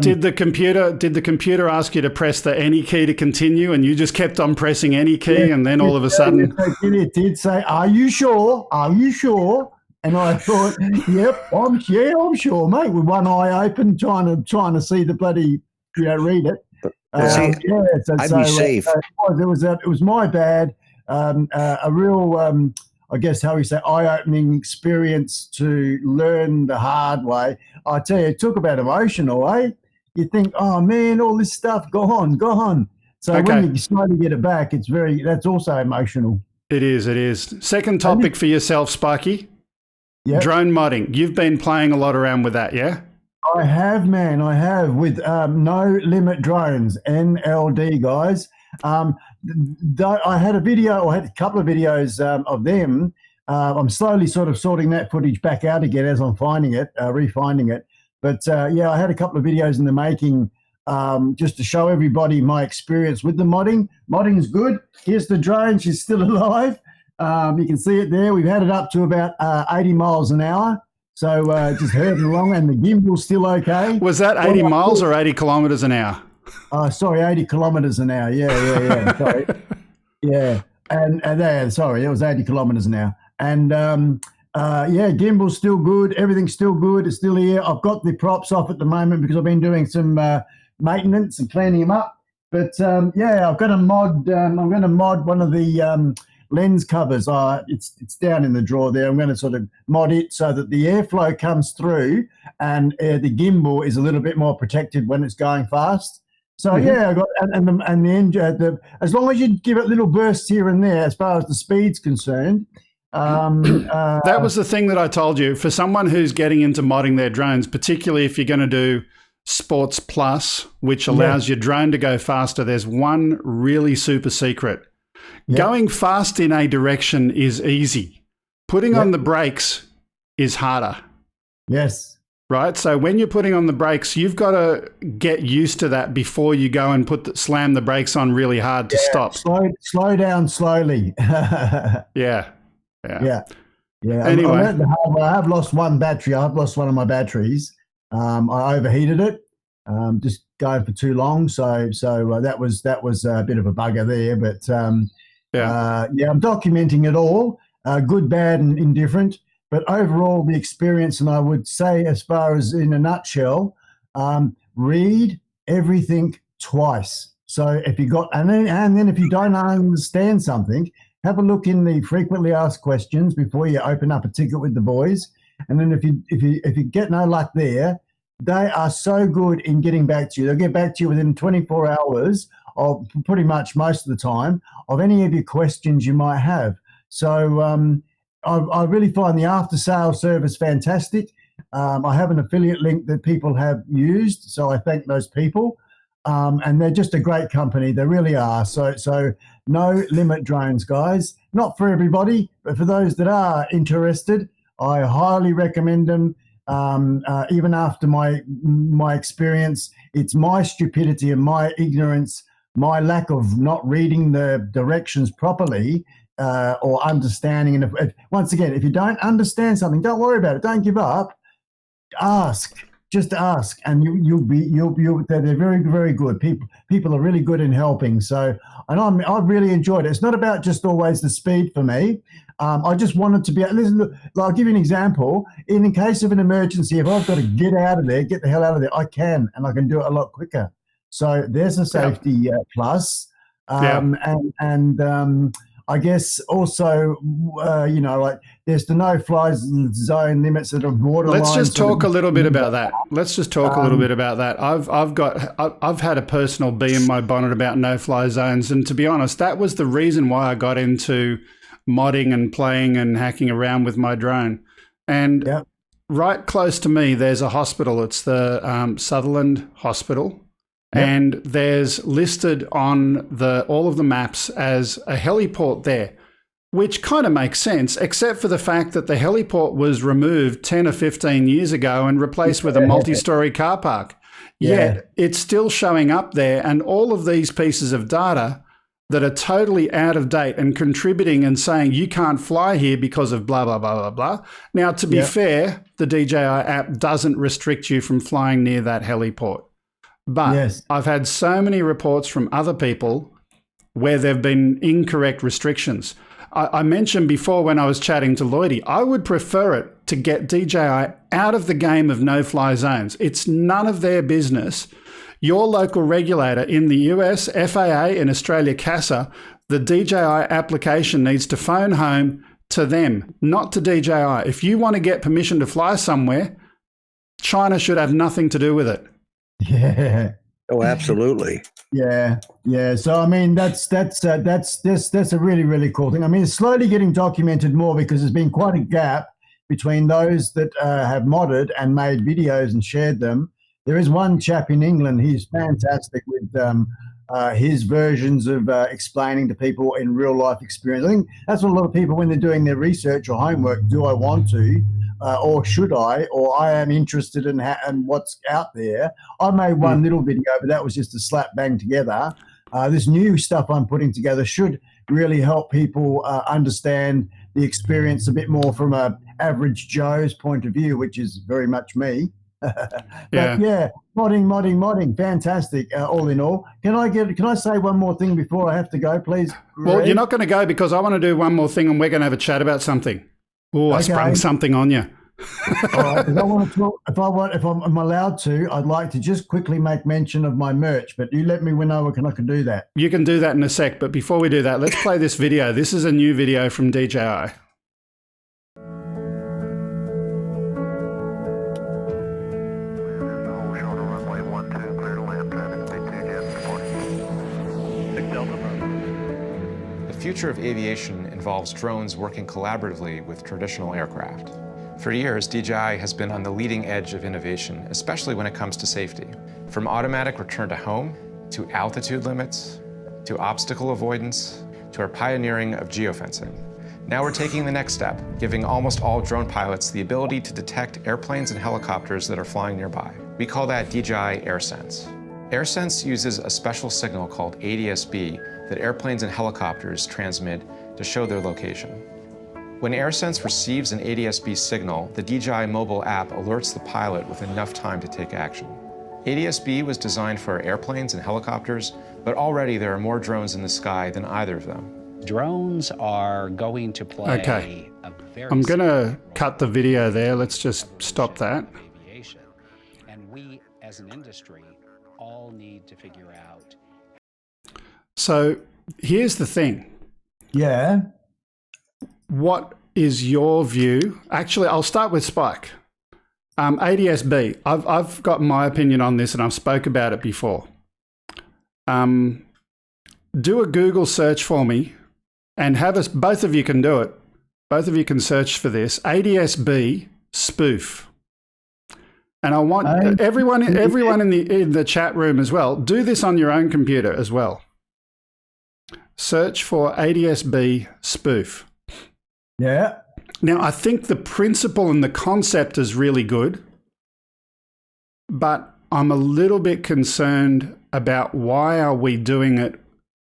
Did the computer ask you to press the any key to continue, and you just kept on pressing any key, and then all of a sudden it did say, "Are you sure? Are you sure?" And I thought, "Yep, I'm sure, mate." With one eye open, trying to see the bloody, read it. I'd be safe. It was my bad. A real, I guess how we say, eye-opening experience to learn the hard way. I tell you, it took about emotional, eh? You think, oh man, all this stuff, go on. So when you slowly get it back, that's also emotional. It is. Second topic for yourself, Sparky. Yep. Drone modding. You've been playing a lot around with that, yeah? I have, man. I have, with No Limit Drones, NLD, guys. I had a couple of videos of them. I'm slowly sort of sorting that footage back out again as I'm refinding it. But I had a couple of videos in the making just to show everybody my experience with the modding. Modding's good. Here's the drone. She's still alive. You can see it there. We've had it up to about 80 miles an hour. So just herding along, and the gimbal's still okay. Was that 80 miles or 80 kilometres an hour? Sorry, 80 kilometres an hour. Yeah. Sorry. Yeah. And sorry, it was 80 kilometres an hour. And gimbal's still good. Everything's still good. It's still here. I've got the props off at the moment because I've been doing some maintenance and cleaning them up. But I've got to mod. I'm going to mod one of the lens covers. It's down in the drawer there. I'm going to sort of mod it so that the airflow comes through, and the gimbal is a little bit more protected when it's going fast. So I got and the engine. As long as you give it little bursts here and there, as far as the speed's concerned. That was the thing that I told you. For someone who's getting into modding their drones, particularly if you're going to do Sports Plus, which allows your drone to go faster, there's one really super secret. Going fast in a direction is easy. Putting on the brakes is harder. Yes. right? So when you're putting on the brakes, you've got to get used to that before you go and slam the brakes on really hard to stop. Slow down slowly. Yeah. Anyway, I have lost one battery. I've lost one of my batteries. I overheated it, just going for too long. So that was a bit of a bugger there. But I'm documenting it all, good, bad, and indifferent. But overall, the experience, and I would say, as far as in a nutshell, read everything twice. So if you got, and then if you don't understand something, have a look in the frequently asked questions before you open up a ticket with the boys. And then if you get no luck there, they are so good in getting back to you. They'll get back to you within 24 hours, of pretty much most of the time, of any of your questions you might have. So I really find the after-sales service fantastic. I have an affiliate link that people have used, so I thank those people. And they're just a great company. They really are. So no limit drones, guys. Not for everybody, but for those that are interested, I highly recommend them. Even after my experience, it's my stupidity and my ignorance, my lack of not reading the directions properly or understanding. And once again, if you don't understand something, don't worry about it. Don't give up. Ask. Just ask, and they're very, very good. People are really good in helping. So, and I've really enjoyed it. It's not about just always the speed for me. I just wanted to be. Listen, I'll give you an example. In case of an emergency, if I've got to get the hell out of there, I can, and I can do it a lot quicker. So there's a safety plus. I guess also, like there's the no-fly zone limits that are borderline. Let's just talk a little bit about that. I've had a personal bee in my bonnet about no-fly zones, and to be honest, that was the reason why I got into modding and playing and hacking around with my drone. And right close to me, there's a hospital. It's the Sutherland Hospital. And there's listed on all of the maps as a heliport there, which kind of makes sense, except for the fact that the heliport was removed 10 or 15 years ago and replaced with a multi-story car park. Yet it's still showing up there, and all of these pieces of data that are totally out of date and contributing and saying you can't fly here because of blah, blah, blah, blah, blah. Now, to be fair, the DJI app doesn't restrict you from flying near that heliport. But I've had so many reports from other people where there have been incorrect restrictions. I mentioned before when I was chatting to Lloydie, I would prefer it to get DJI out of the game of no-fly zones. It's none of their business. Your local regulator in the US, FAA, in Australia, CASA, the DJI application needs to phone home to them, not to DJI. If you want to get permission to fly somewhere, China should have nothing to do with it. Yeah. Oh, absolutely. Yeah. So I mean, that's a really, really cool thing. I mean, it's slowly getting documented more because there's been quite a gap between those that have modded and made videos and shared them. There is one chap in England. He's fantastic with his versions of explaining to people in real life experience. I think that's what a lot of people, when they're doing their research or homework, do I want to? Or should I? Or I am interested in what's out there. I made one little video, but that was just a slap bang together. This new stuff I'm putting together should really help people understand the experience a bit more from a average Joe's point of view, which is very much me. Modding, fantastic. All in all, can I say one more thing before I have to go, please? Well, you're not going to go because I want to do one more thing, and we're going to have a chat about something. Oh, I sprung something on you. All right, if I want to talk, if I'm allowed to, I'd like to just quickly make mention of my merch, but you let me know when I can do that. You can do that in a sec, but before we do that, let's play this video. This is a new video from DJI. The future of aviation involves drones working collaboratively with traditional aircraft. For years, DJI has been on the leading edge of innovation, especially when it comes to safety. From automatic return to home, to altitude limits, to obstacle avoidance, to our pioneering of geofencing. Now we're taking the next step, giving almost all drone pilots the ability to detect airplanes and helicopters that are flying nearby. We call that DJI AirSense. AirSense uses a special signal called ADS-B that airplanes and helicopters transmit to show their location. When AirSense receives an ADS-B signal, the DJI mobile app alerts the pilot with enough time to take action. ADS-B was designed for airplanes and helicopters, but already there are more drones in the sky than either of them. Drones are going to play Okay. a very I'm going to significant role cut the video there. Let's just stop that. in aviation. And we, as an industry, all need to figure out. So here's the thing. Yeah. What is your view? Actually, I'll start with Spike. ADS-B. I've got my opinion on this and I've spoke about it before. Do a Google search for me and have us, both of you can do it. Both of you can search for this. ADS-B spoof. And I want everyone in the chat room as well, do this on your own computer as well. Search for ADS-B spoof. Yeah. Now, I think the principle and the concept is really good, but I'm a little bit concerned about why are we doing it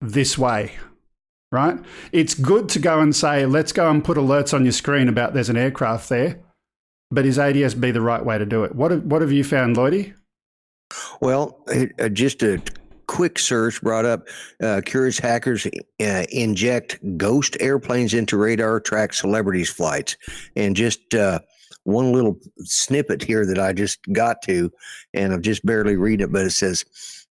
this way, right? It's good to go and say, let's go and put alerts on your screen about there's an aircraft there, but is ADS-B the right way to do it? What have you found, Lloydie? Well, just a quick search brought up curious hackers inject ghost airplanes into radar, track celebrities' flights. And just one little snippet here that I just got to, and I've just barely read it, but it says,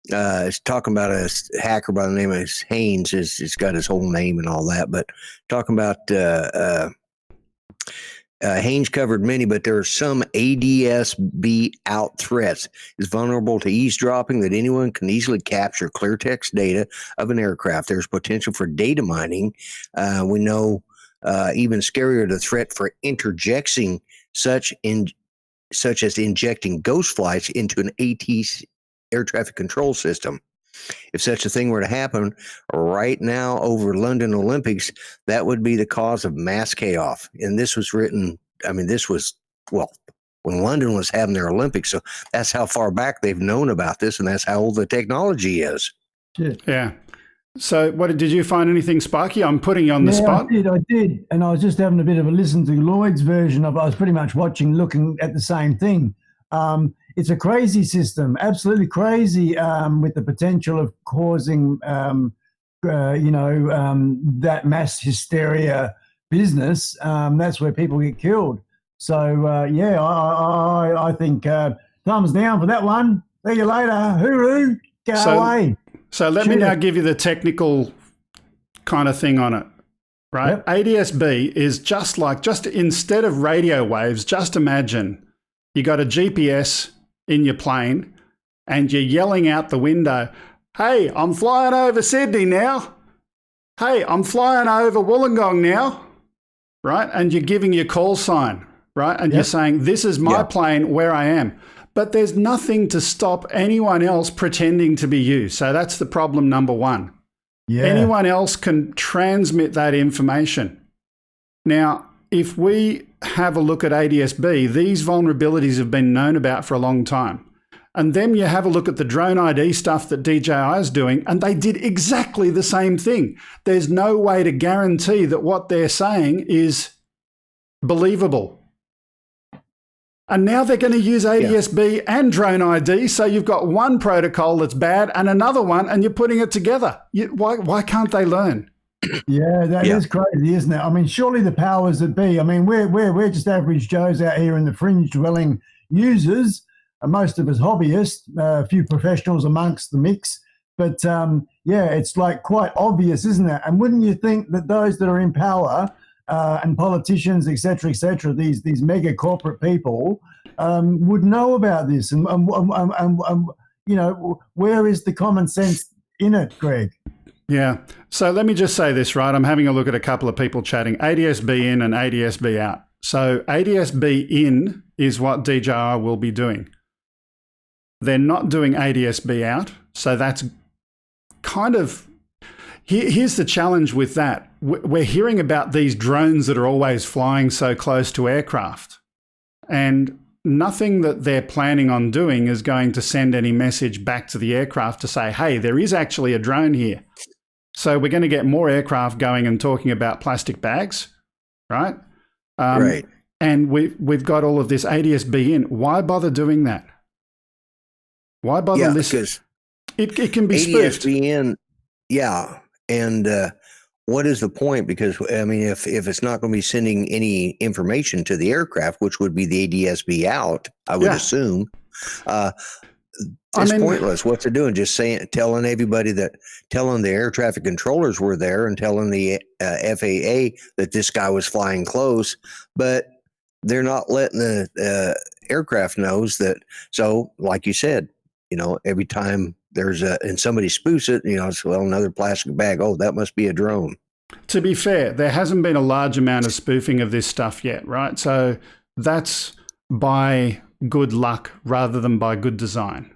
it's talking about a hacker by the name of Haynes. It's got his whole name and all that, but talking about Haynes covered many, but there are some ADS-B out threats. It's vulnerable to eavesdropping that anyone can easily capture clear text data of an aircraft. There's potential for data mining. We know even scarier the threat for interjecting such as injecting ghost flights into an ATC air traffic control system. If such a thing were to happen right now over London Olympics, that would be the cause of mass chaos. And this was written, this was, when London was having their Olympics. So that's how far back they've known about this, and that's how old the technology is. Yeah. So did you find anything, Sparky? I'm putting you on the spot. I did. And I was just having a bit of a listen to Lloyd's version of it. I was pretty much looking at the same thing. It's a crazy system, absolutely crazy, with the potential of causing, that mass hysteria business. That's where people get killed. So, I think thumbs down for that one. See you later. Hooroo. Go away. So let me now give you the technical kind of thing on it, right? Yep. ADS-B is just instead of radio waves, just imagine you got a GPS in your plane and you're yelling out the window, hey, I'm flying over Sydney now. Hey, I'm flying over Wollongong now, right? And you're giving your call sign, right? And you're saying, this is my plane where I am. But there's nothing to stop anyone else pretending to be you. So that's the problem number one. Yeah. Anyone else can transmit that information. Now, if we have a look at ADS-B, these vulnerabilities have been known about for a long time. And then you have a look at the drone ID stuff that DJI is doing, and they did exactly the same thing. There's no way to guarantee that what they're saying is believable. And now they're going to use ADS-B and drone ID, so you've got one protocol that's bad and another one, and you're putting it together. Why can't they learn? Yeah, that is crazy, isn't it? Surely the powers that be. We're just average Joes out here in the fringe dwelling users. Most of us hobbyists, a few professionals amongst the mix. But it's quite obvious, isn't it? And wouldn't you think that those that are in power and politicians, et cetera, these mega corporate people would know about this? And where is the common sense in it, Greg? Yeah. So let me just say this, right? I'm having a look at a couple of people chatting. ADS-B in and ADS-B out. So ADS-B in is what DJI will be doing. They're not doing ADS-B out. So that's kind of... Here's the challenge with that. we're hearing about these drones that are always flying so close to aircraft, and nothing that they're planning on doing is going to send any message back to the aircraft to say, hey, there is actually a drone here. So we're going to get more aircraft going and talking about plastic bags, right? Right. And we've got all of this ADS-B in. Why bother doing that? Why bother listening? It can be spoofed. ADS-B in, yeah. And what is the point? Because, I mean, if it's not going to be sending any information to the aircraft, which would be the ADS-B out, I would assume, it's pointless. What's it doing? Just telling everybody telling the air traffic controllers were there and telling the FAA that this guy was flying close, but they're not letting the aircraft knows that. So, like you said, every time and somebody spoofs it, it's, well, another plastic bag. Oh, that must be a drone. To be fair, there hasn't been a large amount of spoofing of this stuff yet, right? So that's by good luck rather than by good design.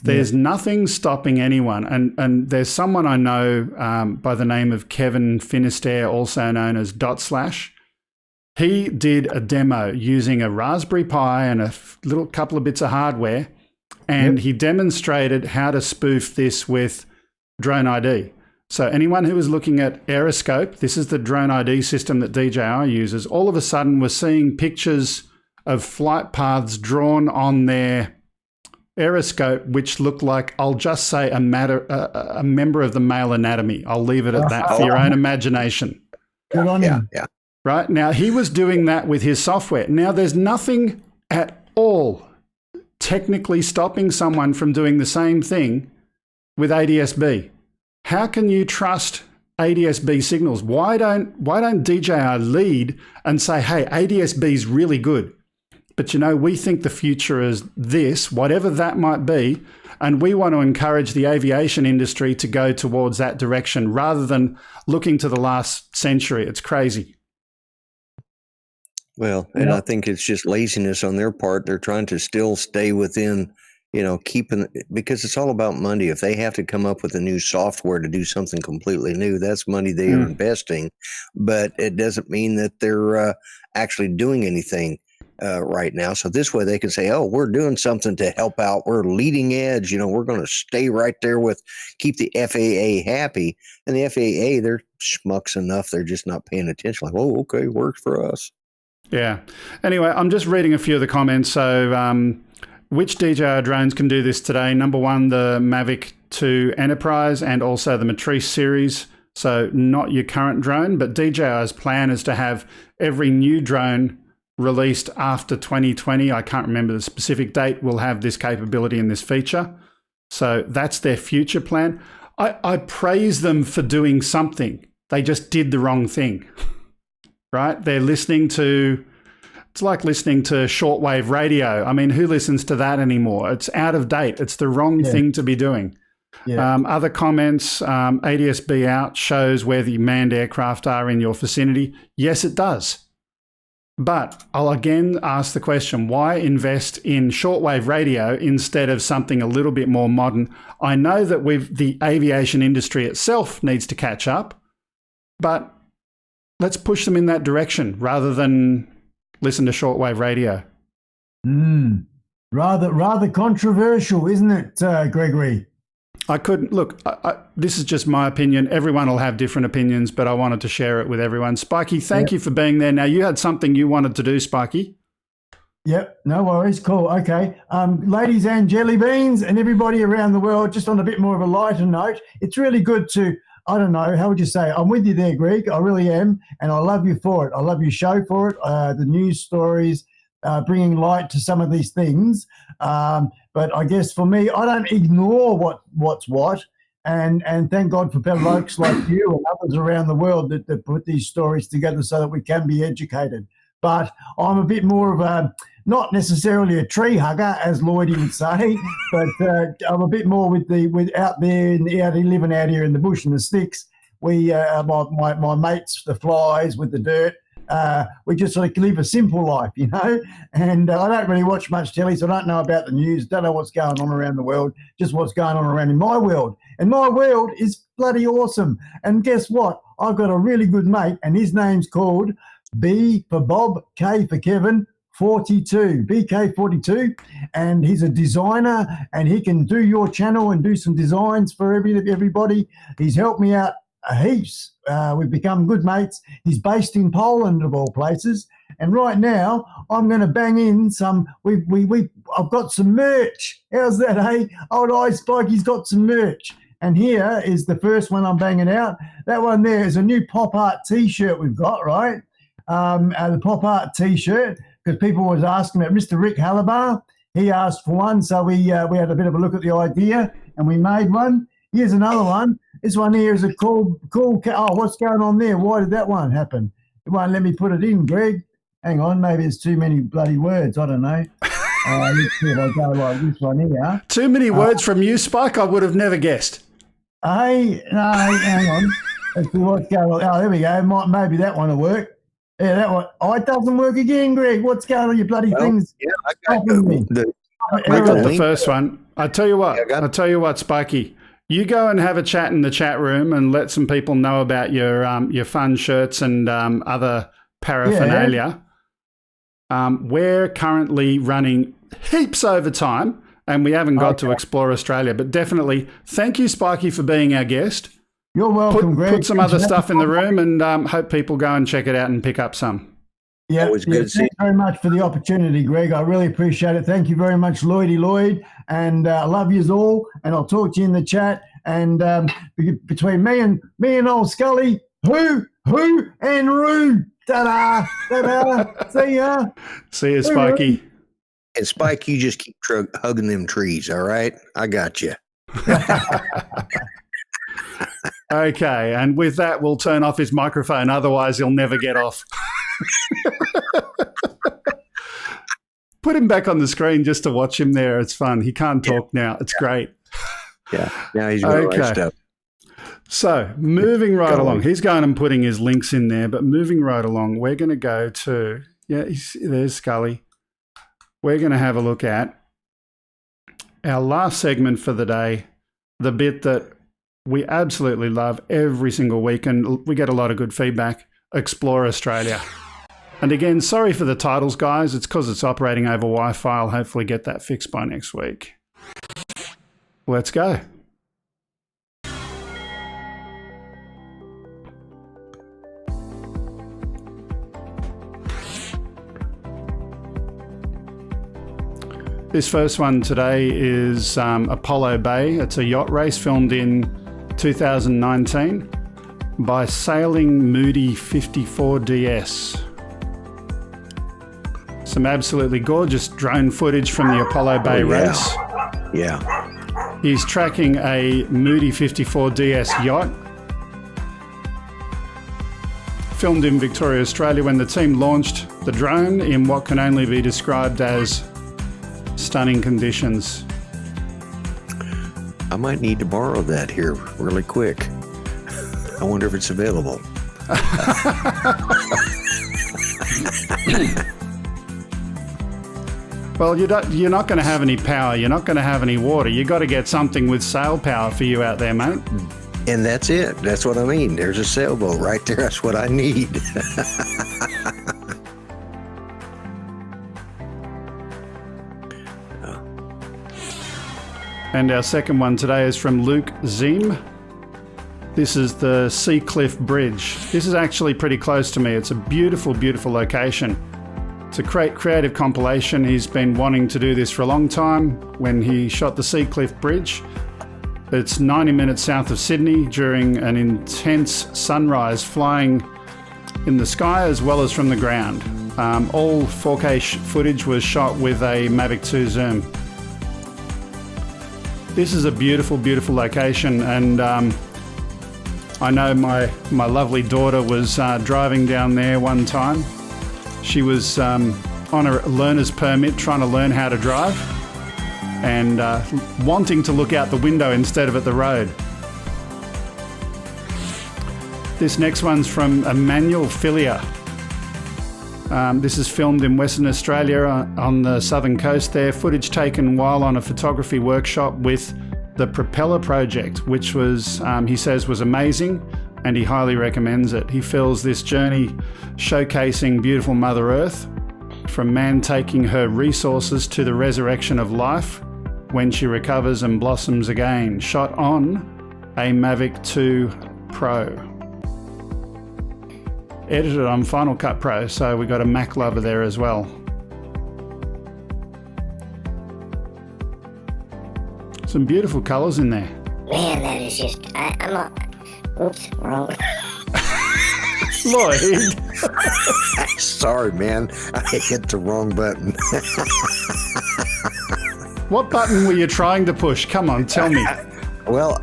There's nothing stopping anyone. And there's someone I know by the name of Kevin Finisterre, also known as /. He did a demo using a Raspberry Pi and a little couple of bits of hardware, and he demonstrated how to spoof this with Drone ID. So anyone who was looking at Aeroscope, this is the Drone ID system that DJI uses, all of a sudden was seeing pictures of flight paths drawn on their Aeroscope, which looked like, I'll just say, a member of the male anatomy. I'll leave it at that for your own imagination. Good on him. Yeah. Right? Now, he was doing that with his software. Now, there's nothing at all technically stopping someone from doing the same thing with ADS-B. How can you trust ADS-B signals? Why don't DJI lead and say, hey, ADS-B is really good, but we think the future is this, whatever that might be, and we want to encourage the aviation industry to go towards that direction rather than looking to the last century. It's crazy. Well, and I think it's just laziness on their part. They're trying to still stay within, keeping, because it's all about money. If they have to come up with a new software to do something completely new, that's money they are investing. But it doesn't mean that they're actually doing anything right now. So this way they can say, oh, we're doing something to help out. We're leading edge. We're going to stay right there keep the FAA happy. And the FAA, they're schmucks enough. They're just not paying attention. Like, oh, okay, works for us. Yeah. Anyway, I'm just reading a few of the comments. So which DJI drones can do this today? Number one, the Mavic 2 Enterprise and also the Matrice series. So not your current drone, but DJI's plan is to have every new drone released after 2020. I can't remember the specific date. Will have this capability and this feature. So that's their future plan. I praise them for doing something. They just did the wrong thing. Right? They're it's like listening to shortwave radio. I mean, who listens to that anymore? It's out of date. It's the wrong thing to be doing. Yeah. Other comments, ADS-B out shows where the manned aircraft are in your vicinity. Yes, it does. But I'll again ask the question, why invest in shortwave radio instead of something a little bit more modern? I know that the aviation industry itself needs to catch up, but let's push them in that direction rather than listen to shortwave radio. Rather controversial, isn't it, Gregory? I couldn't look. This is just my opinion. Everyone will have different opinions, but I wanted to share it with everyone. Spikey, thank you for being there. Now, you had something you wanted to do, Spikey. Yep, no worries. Cool. Okay. Ladies and jelly beans and everybody around the world, just on a bit more of a lighter note, it's really good to, I don't know, how would you say? I'm with you there, Greg. I really am. And I love you for it. I love your show for it. The news stories, bringing light to some of these things. But I guess for me, I don't ignore what's what. And thank God for blokes like you and others around the world that put these stories together so that we can be educated. But I'm a bit more of a, not necessarily a tree hugger, as Lloyd would say, but I'm a bit more with out there, living out here in the bush and the sticks. We, my mates, the flies with the dirt, we just sort of live a simple life, and I don't really watch much telly, so I don't know about the news, don't know what's going on around the world, just what's going on around in my world. And my world is bloody awesome. And guess what? I've got a really good mate, and his name's called B for Bob, K for Kevin, 42, BK42, and he's a designer, and he can do your channel and do some designs for everybody. He's helped me out heaps. We've become good mates. He's based in Poland, of all places, and right now I'm going to bang in some. I've got some merch. How's that, hey? Old iSpike, he's got some merch. And here is the first one I'm banging out. That one there is a new pop art T-shirt we've got, right? The pop art T-shirt, because people was asking about Mr. Rick Halabar. He asked for one, so we had a bit of a look at the idea, and we made one. Here's another one. This one here is a cool. Oh, what's going on there? Why did that one happen? It won't let me put it in, Greg. Hang on, maybe it's too many bloody words. I don't know. Let's see if I go like this one here. Too many words from you, Spike. I would have never guessed. Hey, no, hang on. Let's see what's going on. Oh, there we go. Maybe that one will work. Yeah, that one. Oh, it doesn't work again, Greg. What's going on, you bloody things? Yeah, I got the first one. I tell you what. I tell you what, Spikey. You go and have a chat in the chat room and let some people know about your fun shirts and other paraphernalia. Yeah. We're currently running heaps over time, and we haven't got to Explore Australia. But definitely, thank you, Spikey, for being our guest. You're welcome, Greg. Put some other stuff in the room, and hope people go and check it out and pick up some. Yeah, thanks very much for the opportunity, Greg. I really appreciate it. Thank you very much, Lloyd. And I love yous all, and I'll talk to you in the chat. And between me and old Scully, who, and Roo. Ta-da, ta-da. See ya. See ya, Spikey. And Spike, you just keep hugging them trees, all right? I got you. Okay, and with that, we'll turn off his microphone. Otherwise, he'll never get off. Put him back on the screen just to watch him there. It's fun. He can't talk now. It's great. Yeah, now he's going to write stuff. So, moving right along. He's going and putting his links in there, but moving right along, we're going to go to, there's Scully. We're going to have a look at our last segment for the day, the bit that we absolutely love every single week, and we get a lot of good feedback, Explore Australia. And again, sorry for the titles, guys. It's because it's operating over Wi-Fi. I'll hopefully get that fixed by next week. Let's go. This first one today is Apollo Bay. It's a yacht race filmed in 2019 by Sailing Moody 54DS. Some absolutely gorgeous drone footage from the Apollo Bay race. Yeah. He's tracking a Moody 54DS yacht. Filmed in Victoria, Australia, when the team launched the drone in what can only be described as stunning conditions. I might need to borrow that here really quick. I wonder if it's available. Well, you're not going to have any power. You're not going to have any water. You got to get something with sail power for you out there, mate. And that's it. That's what I mean. There's a sailboat right there. That's what I need. And our second one today is from Luke Zim. This is the Sea Cliff Bridge. This is actually pretty close to me. It's a beautiful, beautiful location. It's a creative compilation. He's been wanting to do this for a long time when he shot the Sea Cliff Bridge. It's 90 minutes south of Sydney during an intense sunrise, flying in the sky as well as from the ground. All 4K footage was shot with a Mavic 2 zoom. This is a beautiful, beautiful location, and I know my lovely daughter was driving down there one time. She was on a learner's permit trying to learn how to drive and wanting to look out the window instead of at the road. This next one's from Emmanuel Filia. This is filmed in Western Australia on the southern coast there. Footage taken while on a photography workshop with the Propeller Project, which was, he says, was amazing. and he highly recommends it. He feels this journey showcasing beautiful Mother Earth, from man taking her resources to the resurrection of life when she recovers and blossoms again. Shot on a Mavic 2 Pro. Edited on Final Cut Pro, so we got a Mac lover there as well. Some beautiful colours in there. Man, that is just... Oops, wrong. Lloyd. Sorry, man. I hit the wrong button. What button were you trying to push? Come on, tell me. Well,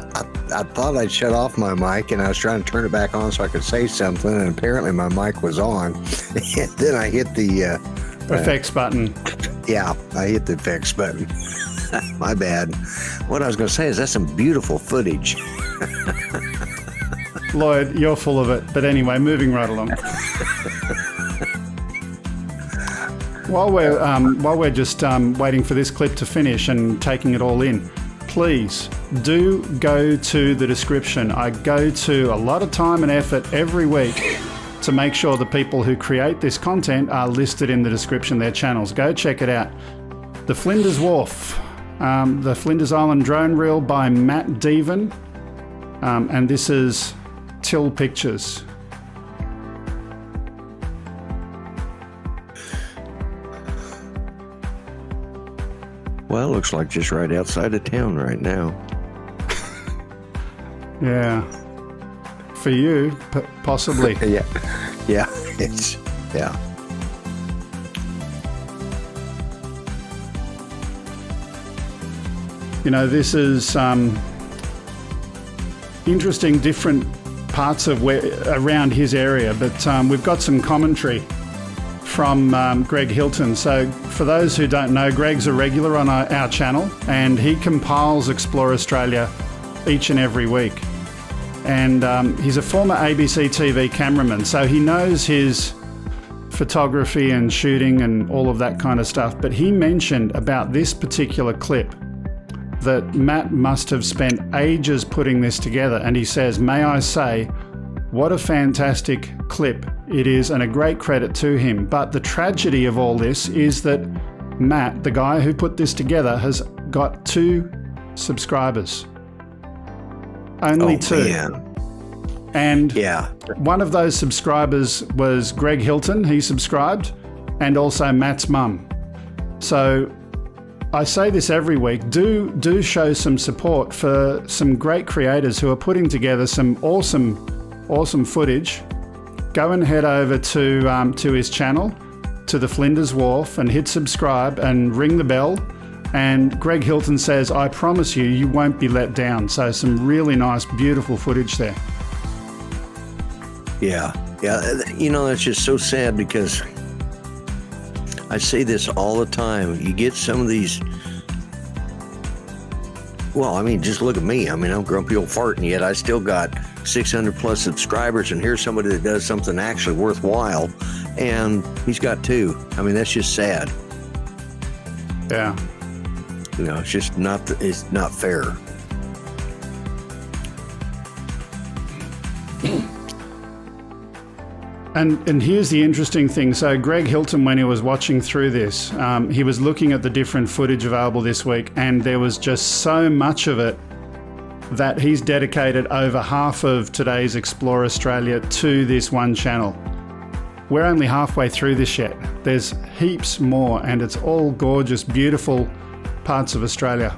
I thought I'd shut off my mic, and I was trying to turn it back on so I could say something, and apparently my mic was on. And then I hit the... effects button. Yeah, I hit the effects button. My bad. What I was going to say is that's some beautiful footage. Lloyd, you're full of it. But anyway, moving right along. While we're just waiting for this clip to finish and taking it all in, please do go to the description. I go to a lot of time and effort every week to make sure the people who create this content are listed in the description, their channels. Go check it out. The Flinders Wharf, the Flinders Island drone reel by Matt Deven, and this is Till Pictures. Well, it looks like just right outside of town right now. Yeah. For you, possibly. Yeah. It's, yeah. You know, this is interesting, different parts of around his area, but we've got some commentary from Greg Hilton. So for those who don't know, Greg's a regular on our channel, and he compiles Explore Australia each and every week. And he's a former ABC TV cameraman, so he knows his photography and shooting and all of that kind of stuff. But he mentioned about this particular clip that Matt must have spent ages putting this together. And he says, may I say, what a fantastic clip it is, and a great credit to him. But the tragedy of all this is that Matt, the guy who put this together, has got 2 subscribers. Only 2. Man. And one of those subscribers was Greg Hilton. He subscribed, and also Matt's mum. So I say this every week, do show some support for some great creators who are putting together some awesome footage. Go and head over to his channel, to the Flinders Wharf, and hit subscribe and ring the bell. And Greg Hilton says, I promise you, you won't be let down. So some really nice, beautiful footage there. Yeah. You know, that's just so sad because I say this all the time. You get some of these, well, I mean, just look at me. I mean, I'm grumpy old fart, and yet I still got 600 plus subscribers, and here's somebody that does something actually worthwhile, and he's got 2. I mean, that's just sad. Yeah. You know, it's just it's not fair. And here's the interesting thing. So Greg Hilton, when he was watching through this, he was looking at the different footage available this week, and there was just so much of it that he's dedicated over half of today's Explore Australia to this one channel. We're only halfway through this yet. There's heaps more, and it's all gorgeous, beautiful parts of Australia.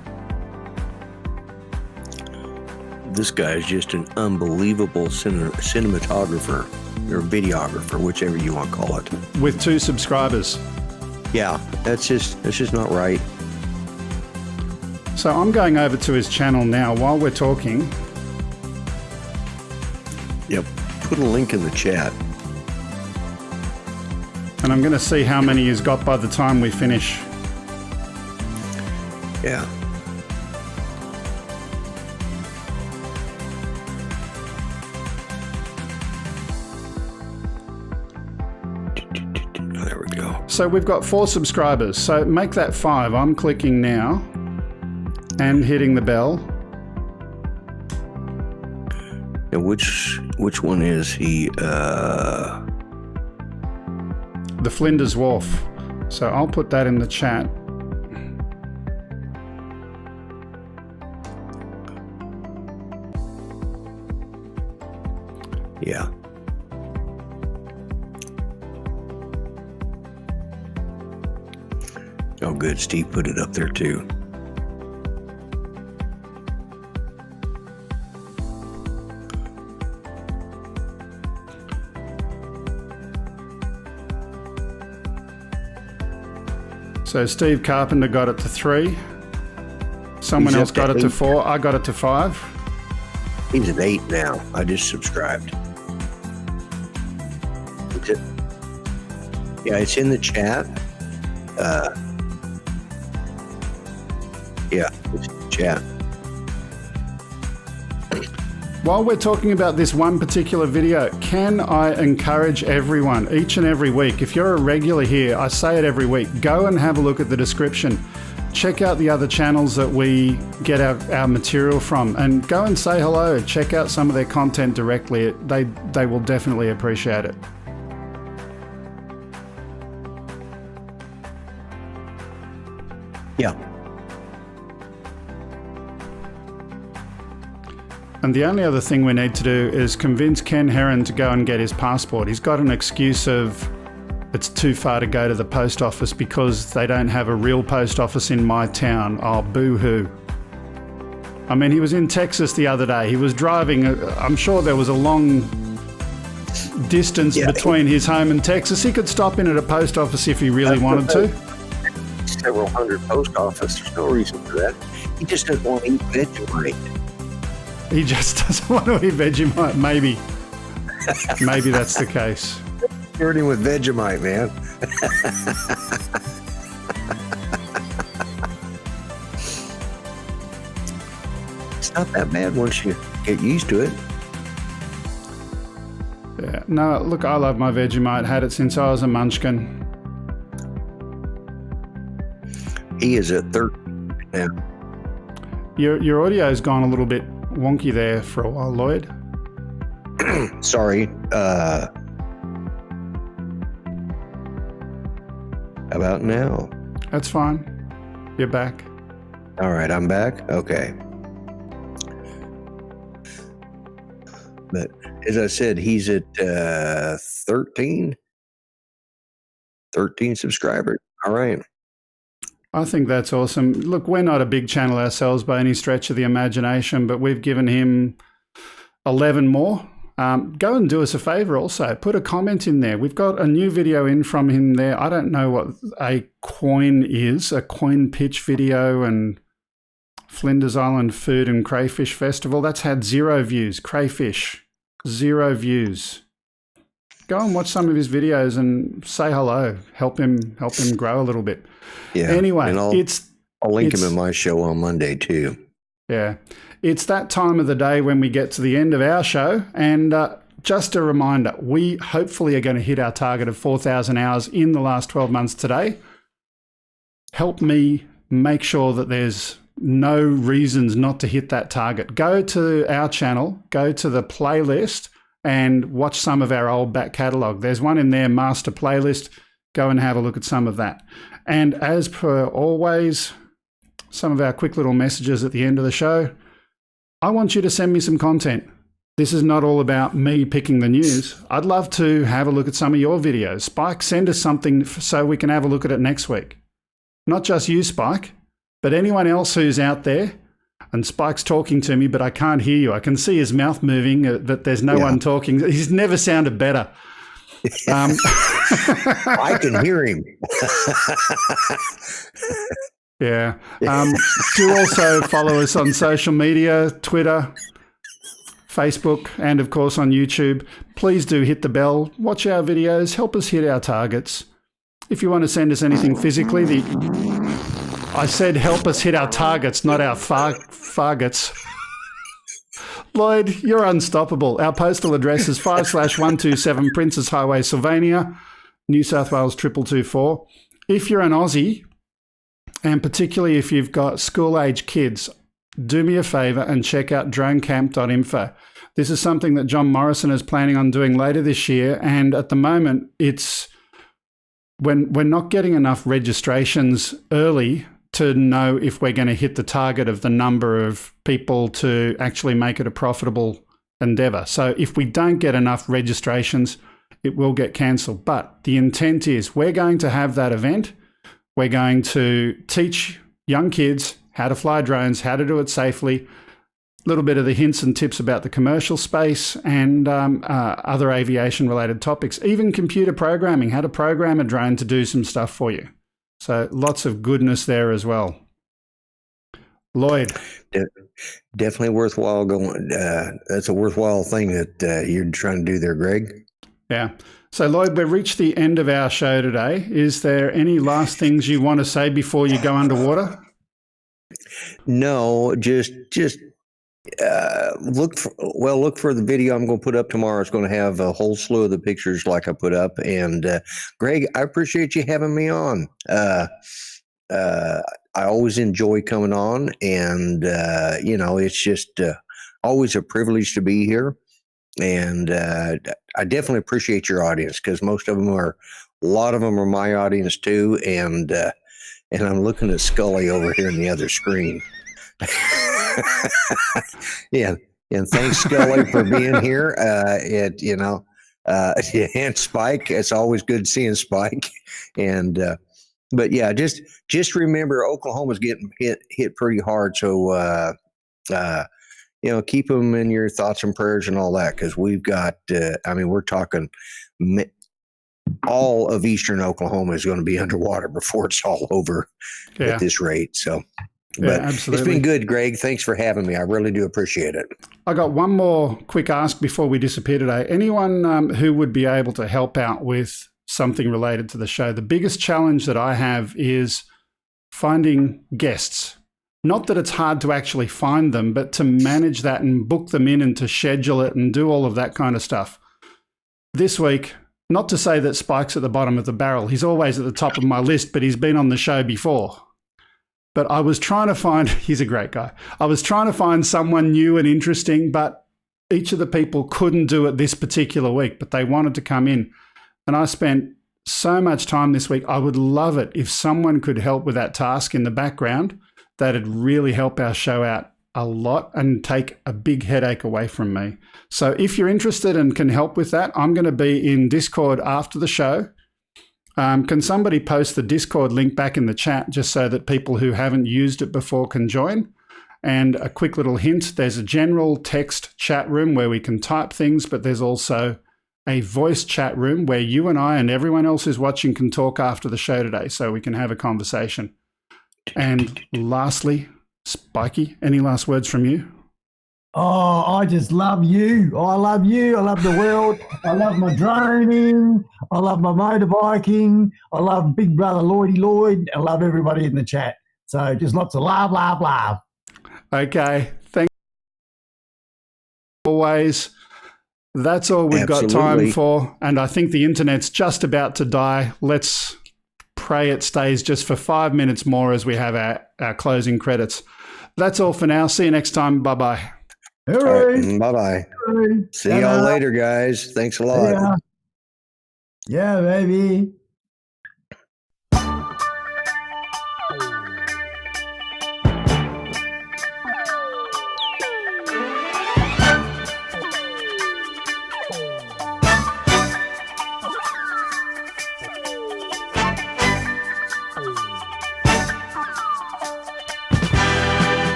This guy is just an unbelievable cinematographer or videographer, whichever you want to call it. With 2 subscribers. Yeah, that's just not right. So I'm going over to his channel now while we're talking. Yep, put a link in the chat. And I'm going to see how many he's got by the time we finish. Yeah. There we go. So we've got 4 subscribers. So make that 5. I'm clicking now and hitting the bell. And which one is he? The Flinders Wharf. So I'll put that in the chat. Yeah. Oh, good. Steve put it up there too. So Steve Carpenter got it to 3. Someone else got it to 4. I got it to 5. He's at 8 now. I just subscribed. Yeah, it's in the chat. Yeah, it's in the chat. While we're talking about this one particular video, can I encourage everyone, each and every week, if you're a regular here, I say it every week, go and have a look at the description. Check out the other channels that we get our material from and go and say hello. Check out some of their content directly. They will definitely appreciate it. Yeah. And the only other thing we need to do is convince Ken Heron to go and get his passport. He's got an excuse of it's too far to go to the post office because they don't have a real post office in my town. Oh, boo-hoo. I mean, he was in Texas the other day. He was driving. I'm sure there was a long distance between his home and Texas. He could stop in at a post office if he really wanted to. Several hundred post offices. There's no reason for that. He just doesn't want to eat Vegemite. He just doesn't want to eat Vegemite. Maybe. Maybe that's the case. Flirting with Vegemite, man. It's not that bad once you get used to it. Yeah. No, look, I love my Vegemite. Had it since I was a munchkin. He is at 13 now. Your audio's gone a little bit wonky there for a while, Lloyd. Sorry. How about now? That's fine. You're back. All right, I'm back. Okay. But as I said, he's at 13 subscribers. All right. I think that's awesome. Look, we're not a big channel ourselves by any stretch of the imagination, but we've given him 11 more. Go and do us a favor also. Put a comment in there. We've got a new video in from him there. I don't know what a coin is, a coin pitch video, and Flinders Island Food and Crayfish Festival. That's had 0 views. Crayfish, 0 views. Go and watch some of his videos and say hello. Help him grow a little bit. Yeah. Anyway, and I'll link him in my show on Monday too. Yeah. It's that time of the day when we get to the end of our show. And just a reminder, we hopefully are going to hit our target of 4,000 hours in the last 12 months today. Help me make sure that there's no reasons not to hit that target. Go to our channel, go to the playlist and watch some of our old back catalogue. There's one in there, master playlist. Go and have a look at some of that. And as per always, some of our quick little messages at the end of the show. I want you to send me some content. This is not all about me picking the news. I'd love to have a look at some of your videos. Spike, send us something so we can have a look at it next week. Not just you, Spike, but anyone else who's out there. And Spike's talking to me, but I can't hear you. I can see his mouth moving, but there's no one talking. He's never sounded better. I can hear him. Yeah. Do also follow us on social media, Twitter, Facebook, and of course on YouTube. Please do hit the bell, watch our videos, help us hit our targets. If you want to send us anything physically, I said help us hit our targets, not our targets. Lloyd, you're unstoppable. Our postal address is 5/127 Princes Highway, Sylvania, New South Wales 2224. If you're an Aussie, and particularly if you've got school-age kids, do me a favor and check out dronecamp.info. This is something that John Morrison is planning on doing later this year. And at the moment, it's when we're not getting enough registrations early to know if we're going to hit the target of the number of people to actually make it a profitable endeavor. So if we don't get enough registrations, it will get cancelled. But the intent is we're going to have that event. We're going to teach young kids how to fly drones, how to do it safely, a little bit of the hints and tips about the commercial space and other aviation-related topics, even computer programming, how to program a drone to do some stuff for you. So lots of goodness there as well. Lloyd. Definitely worthwhile going. That's a worthwhile thing that you're trying to do there, Greg. Yeah. So, Lloyd, we've reached the end of our show today. Is there any last things you want to say before you go underwater? No, just look for the video I'm going to put up tomorrow. It's going to have a whole slew of the pictures like I put up. And Greg, I appreciate you having me on. I always enjoy coming on, and it's just always a privilege to be here. And I definitely appreciate your audience, because a lot of them are my audience too. And I'm looking at Scully over here in the other screen. Yeah. And thanks, Scully, for being here. And Spike, it's always good seeing Spike. And, but yeah, just remember Oklahoma's getting hit pretty hard. So, keep them in your thoughts and prayers and all that. 'Cause we've got, we're talking all of Eastern Oklahoma is going to be underwater before it's all over at this rate. So, but absolutely. It's been good, Greg. Thanks for having me. I really do appreciate it. I got one more quick ask before we disappear today. Anyone who would be able to help out with something related to the show? The biggest challenge that I have is finding guests. Not that it's hard to actually find them, but to manage that and book them in and to schedule it and do all of that kind of stuff. This week, not to say that Spike's at the bottom of the barrel. He's always at the top of my list, but he's been on the show before. But I was trying to find, he's a great guy. I was trying to find someone new and interesting, but each of the people couldn't do it this particular week, but they wanted to come in. And I spent so much time this week. I would love it if someone could help with that task in the background. That'd really help our show out a lot and take a big headache away from me. So if you're interested and can help with that, I'm going to be in Discord after the show. Can somebody post the Discord link back in the chat just so that people who haven't used it before can join? And a quick little hint, there's a general text chat room where we can type things, but there's also a voice chat room where you and I and everyone else who's watching can talk after the show today so we can have a conversation. And lastly, Spikey, any last words from you? Oh, I just love you. I love you. I love the world. I love my droning. I love my motorbiking. I love Big Brother Lloyd. I love everybody in the chat. So just lots of love, love, love. Okay. Thanks. Always. That's all we've got time for. And I think the internet's just about to die. Let's pray it stays just for 5 minutes more as we have our closing credits. That's all for now. See you next time. Bye-bye. Right, bye-bye. See y'all later, guys. Thanks a lot. Yeah, baby.